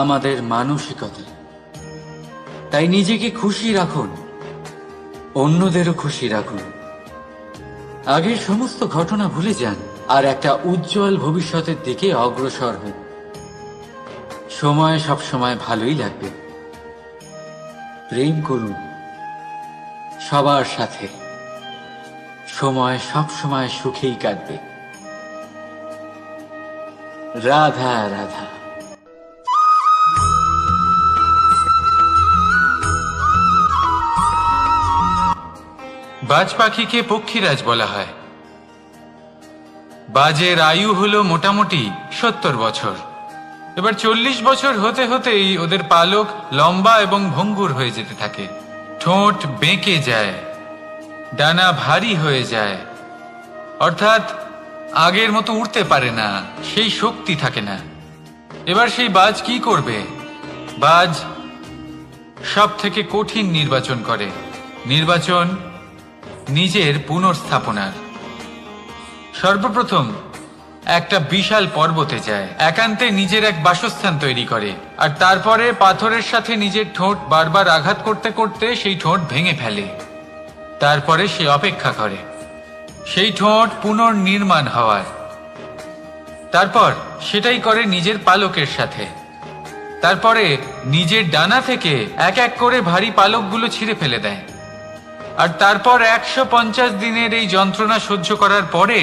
আমাদের মানসিকতা। তাই নিজেকে খুশি রাখুন, অন্যদেরও খুশি রাখুন। আগের সমস্ত ঘটনা ভুলে যান আর একটা উজ্জ্বল ভবিষ্যতের দিকে অগ্রসর হন। সময় সবসময় ভালোই লাগবে। প্রেম করুন সবার সাথে, সময় সবসময় সুখেই কাটবে। রাধা রাধা। বাজ পাখিকে পক্ষীরাজ বলা হয়। বাজের আয়ু হলো মোটামুটি 70 বছর। এবার 40 বছর হতে হতেই ওদের পালক লম্বা এবং ভঙ্গুর হয়ে যেতে থাকে, ঠোঁট বেঁকে যায়, ডানা ভারী হয়ে যায়, অর্থাৎ আগের মতো উড়তে পারে না, সেই শক্তি থাকে না। এবার সেই বাজ কি করবে? বাজ সব থেকে কঠিন নির্বাচন করে, নির্বাচন নিজের পুনর্স্থাপনার। সর্বপ্রথম একটা বিশাল পর্বতে যায়, একান্তে নিজের এক বাসস্থান তৈরি করে, আর তারপরে পাথরের সাথে নিজের ঠোঁট বারবার আঘাত করতে করতে সেই ঠোঁট ভেঙে ফেলে। তারপরে সে অপেক্ষা করে সেই ঠোঁট পুনর্নির্মাণ হওয়ার। তারপর সেটাই করে নিজের পালকের সাথে। তারপরে নিজের ডানা থেকে এক এক করে ভারী পালকগুলো ছিঁড়ে ফেলে দেয়। আর তারপর 150 দিনের এই যন্ত্রণা সহ্য করার পরে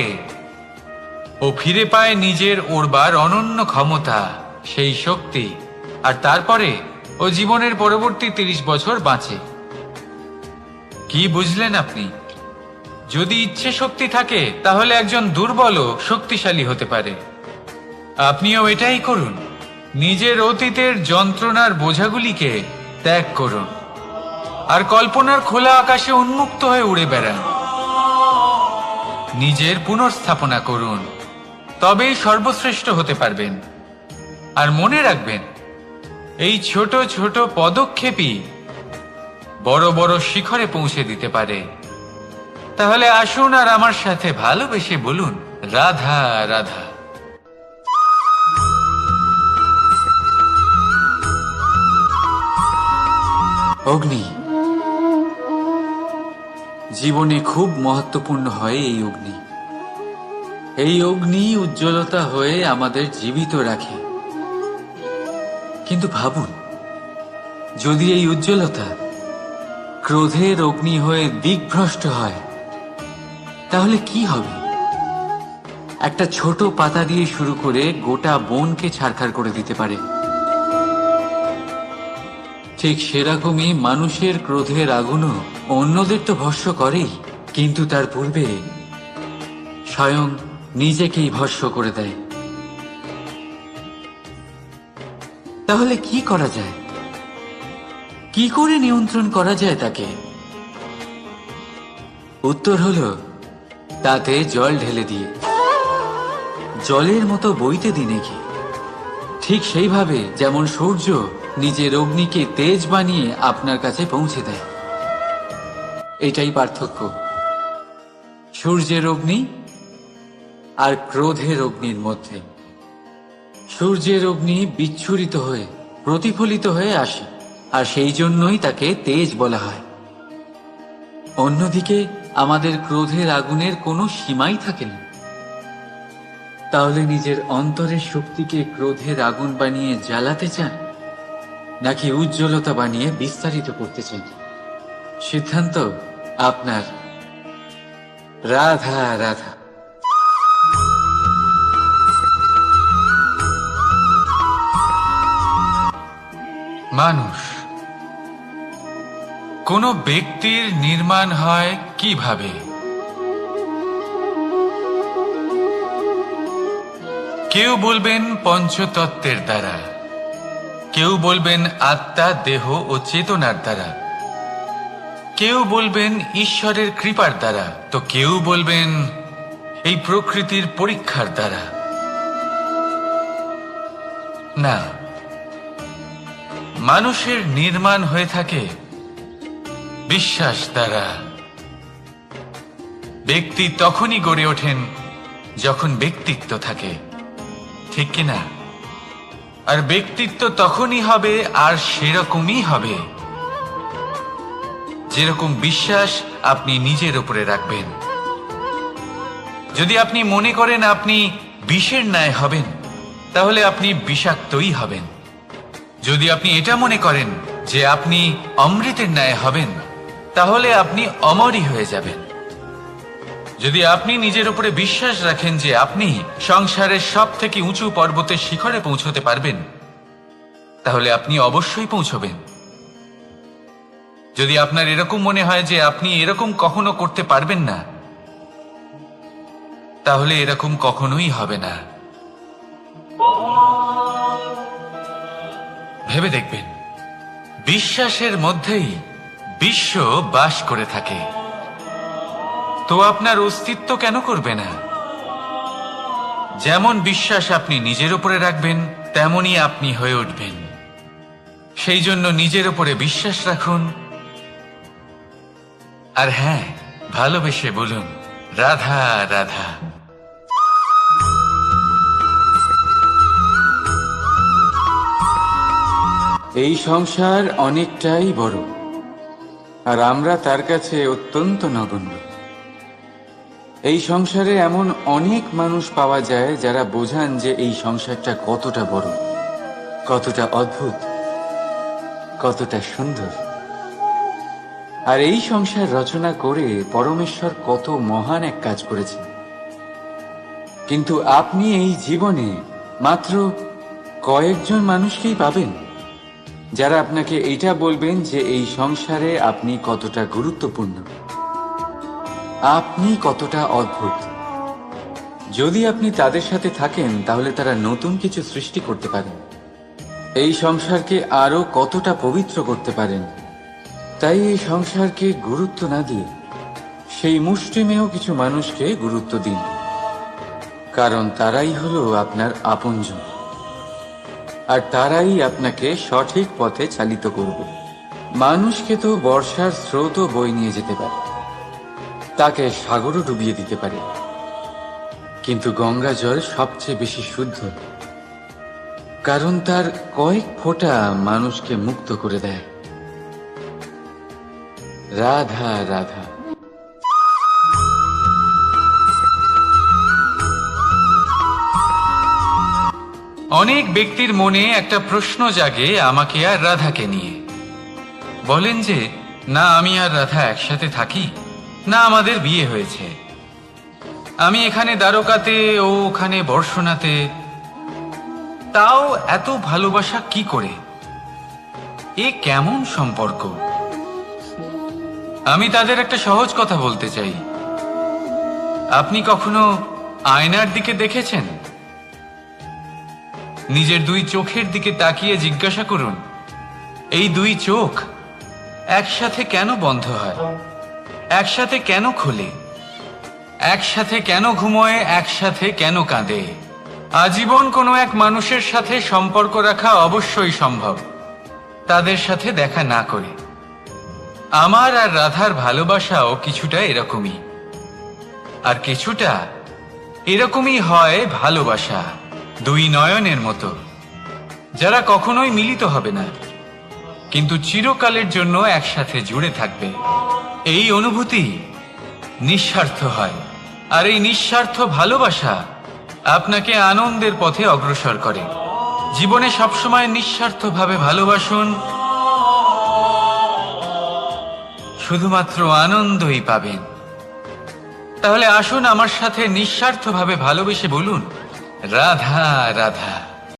ও ফিরে পায় নিজের ওড়বার অনন্য ক্ষমতা, সেই শক্তি। আর তারপরে ও জীবনের পরবর্তী 30 বছর বাঁচে। কি বুঝলেন আপনি? যদি ইচ্ছে শক্তি থাকে তাহলে একজন দুর্বলও শক্তিশালী হতে পারে। আপনিও এটাই করুন, নিজের অতীতের যন্ত্রণার বোঝাগুলিকে ত্যাগ করুন আর কল্পনার খোলা আকাশে উন্মুক্ত হয়ে উড়ে বেড়ান। নিজের পুনর্স্থাপনা করুন, তবেই সর্বশ্রেষ্ঠ হতে পারবেন। আর মনে রাখবেন, এই ছোট ছোট পদক্ষেপই বড় বড় শিখরে পৌঁছে দিতে পারে। তাহলে আসুন আর আমার সাথে ভালোবেসে বলুন, রাধা রাধা। অগ্নি জীবনে খুব মহত্বপূর্ণ হয়। এই অগ্নি উজ্জ্বলতা হয়ে আমাদের জীবিত রাখে। কিন্তু ভাবুন, যদি এই উজ্জ্বলতা ক্রোধের অগ্নি হয়ে দিকভ্রষ্ট হয়, তাহলে কি হবে? একটা ছোট পাতা দিয়ে শুরু করে গোটা বনকে ছারখার করে দিতে পারে। ঠিক সেরকমই মানুষের ক্রোধের আগুনও অন্যদের তো ভস্ম করেই, কিন্তু তার পূর্বে স্বয়ং নিজেকেই ভস্ম করে দেয়। তাহলে কি করা যায়? কি করে নিয়ন্ত্রণ করা যায় তাকে? উত্তর হলো, তাতে জল ঢেলে দিয়ে, জলের মতো বইতে দিন এগিয়ে। ঠিক সেইভাবে যেমন সূর্য নিজের অগ্নিকে তেজ বানিয়ে আপনার কাছে পৌঁছে দেয়। এটাই পার্থক্য সূর্যের অগ্নি আর ক্রোধের অগ্নির মধ্যে। সূর্যের অগ্নি বিচ্ছুরিত হয়ে প্রতিফলিত হয়ে আসে, আর সেই জন্যই তাকে তেজ বলা হয়। অন্যদিকে আমাদের ক্রোধের আগুনের কোনো সীমাই থাকে না। তাহলে নিজের অন্তরের শক্তিকে ক্রোধের আগুন বানিয়ে জ্বালাতে চান, নাকি উজ্জ্বলতা বানিয়ে বিস্তারিত করতে চান? সিদ্ধান্ত আপনার। রাধা রাধা। মানুষ, কোনো ব্যক্তির নির্মাণ হয় কিভাবে? কেউ বলবেন পঞ্চতত্ত্বের দ্বারা, কেউ বলবেন আত্মা, দেহ ও চেতনার দ্বারা, কেউ বলবেন ঈশ্বরের কৃপার দ্বারা, তো কেউ বলবেন এই প্রকৃতির পরীক্ষার দ্বারা। না, মানুষের নির্মাণ হয়ে থাকে বিশ্বাস দ্বারা। ব্যক্তি তখনই গড়ে ওঠেন যখন ব্যক্তিত্ব থাকে, ঠিক কিনা? আর ব্যক্তিত্ব তখনই হবে আর সেরকমই হবে যেরকম বিশ্বাস আপনি নিজের উপরে রাখবেন। যদি আপনি মনে করেন আপনি বিষের ন্যায় হবেন, তাহলে আপনি বিষাক্তই হবেন। যদি আপনি এটা মনে করেন যে আপনি অমৃতের ন্যায় হবেন, তাহলে আপনি অমরই হয়ে যাবেন। যদি আপনি নিজের উপরে বিশ্বাস রাখেন যে আপনি সংসারের সব থেকে উঁচু পর্বতের শিখরে পৌঁছতে পারবেন, তাহলে আপনি অবশ্যই পৌঁছবেন। যদি আপনার এরকম মনে হয় যে আপনি এরকম কখনো করতে পারবেন না, তাহলে এরকম কখনোই হবে না। ভেবে দেখবেন, বিশ্বাসের মধ্যেই বিশ্ব বাস করে থাকে। তো আপনার অস্তিত্ব কেন করবে না? যেমন বিশ্বাস আপনি নিজের উপরে রাখবেন, তেমনই আপনি হয়ে উঠবেন। সেই জন্য নিজের উপরে বিশ্বাস রাখুন, আর হ্যাঁ, ভালোবেসে বলুন রাধা রাধা। এই সংসার অনেকটাই বড়, আর আমরা তার কাছে অত্যন্ত নগণ্য। এই সংসারে এমন অনেক মানুষ পাওয়া যায় যারা বোঝান যে এই সংসারটা কতটা বড়, কতটা অদ্ভুত, কতটা সুন্দর। আর এই সংসার রচনা করে পরমেশ্বর কত মহান এক কাজ করেছেন। কিন্তু আপনি এই জীবনে মাত্র কয়েকজন মানুষকেই পাবেন যারা আপনাকে এইটা বলবেন যে এই সংসারে আপনি কতটা গুরুত্বপূর্ণ, আপনি কতটা অদ্ভুত। যদি আপনি তাদের সাথে থাকেন তাহলে তারা নতুন কিছু সৃষ্টি করতে পারেন, এই সংসারকে আরো কতটা পবিত্র করতে পারেন। তাই এই সংসারকে গুরুত্ব না দিয়ে সেই মুষ্টিমেয় কিছু মানুষকে গুরুত্ব দিন, কারণ তারাই হলো আপনার আপনজন, আর তারাই আপনাকে সঠিক পথে চালিত করবে। মানুষকে তো বর্ষার স্রোতও বই নিয়ে যেতে পারে, তাকে সাগরও ডুবিয়ে দিতে পারে, কিন্তু গঙ্গা জল সবচেয়ে বেশি শুদ্ধ, কারণ তার কয়েক ফোঁটা মানুষকে মুক্ত করে দেয়। রাধা রাধা। অনেক ব্যক্তির মনে একটা প্রশ্ন জাগে আমাকে আর রাধাকে নিয়ে। বলেন যে না আমি আর রাধা একসাথে থাকি, না আমাদের বিয়ে হয়েছে, আমি এখানে দ্বারকাতে ও ওখানে বর্ষণাতে, তাও এত ভালোবাসা কি করে? এ কেমন সম্পর্ক? আমি তাদের একটা সহজ কথা বলতে চাই। আপনি কখনো আয়নার দিকে দেখেছেন? নিজের দুই চোখের দিকে তাকিয়ে জিজ্ঞাসা করুন, এই দুই চোখ একসাথে কেন বন্ধ হয়, একসাথে কেন খোলে, একসাথে কেন ঘুমোয়, একসাথে কেন কাঁদে? আজীবন কোনো এক মানুষের সাথে সম্পর্ক রাখা অবশ্যই সম্ভব, তাদের সাথে দেখা না করে। আমার আর রাধার ভালোবাসাও কিছুটা এরকমই, আর কিছুটা এরকমই হয় ভালোবাসা দুই নয়নের মতো, যারা কখনোই মিলিত হবে না, কিন্তু চিরকালের জন্য একসাথে জুড়ে থাকবে। এই অনুভূতি নিঃস্বার্থ হয়, আর এই নিঃস্বার্থ ভালোবাসা আপনাকে আনন্দের পথে অগ্রসর করে। জীবনে সবসময় নিঃস্বার্থভাবে ভালোবাসুন, শুধুমাত্র আনন্দই পাবেন। তাহলে আসুন আমার সাথে নিঃস্বার্থভাবে ভালোবেসে বলুন রাধা রাধা।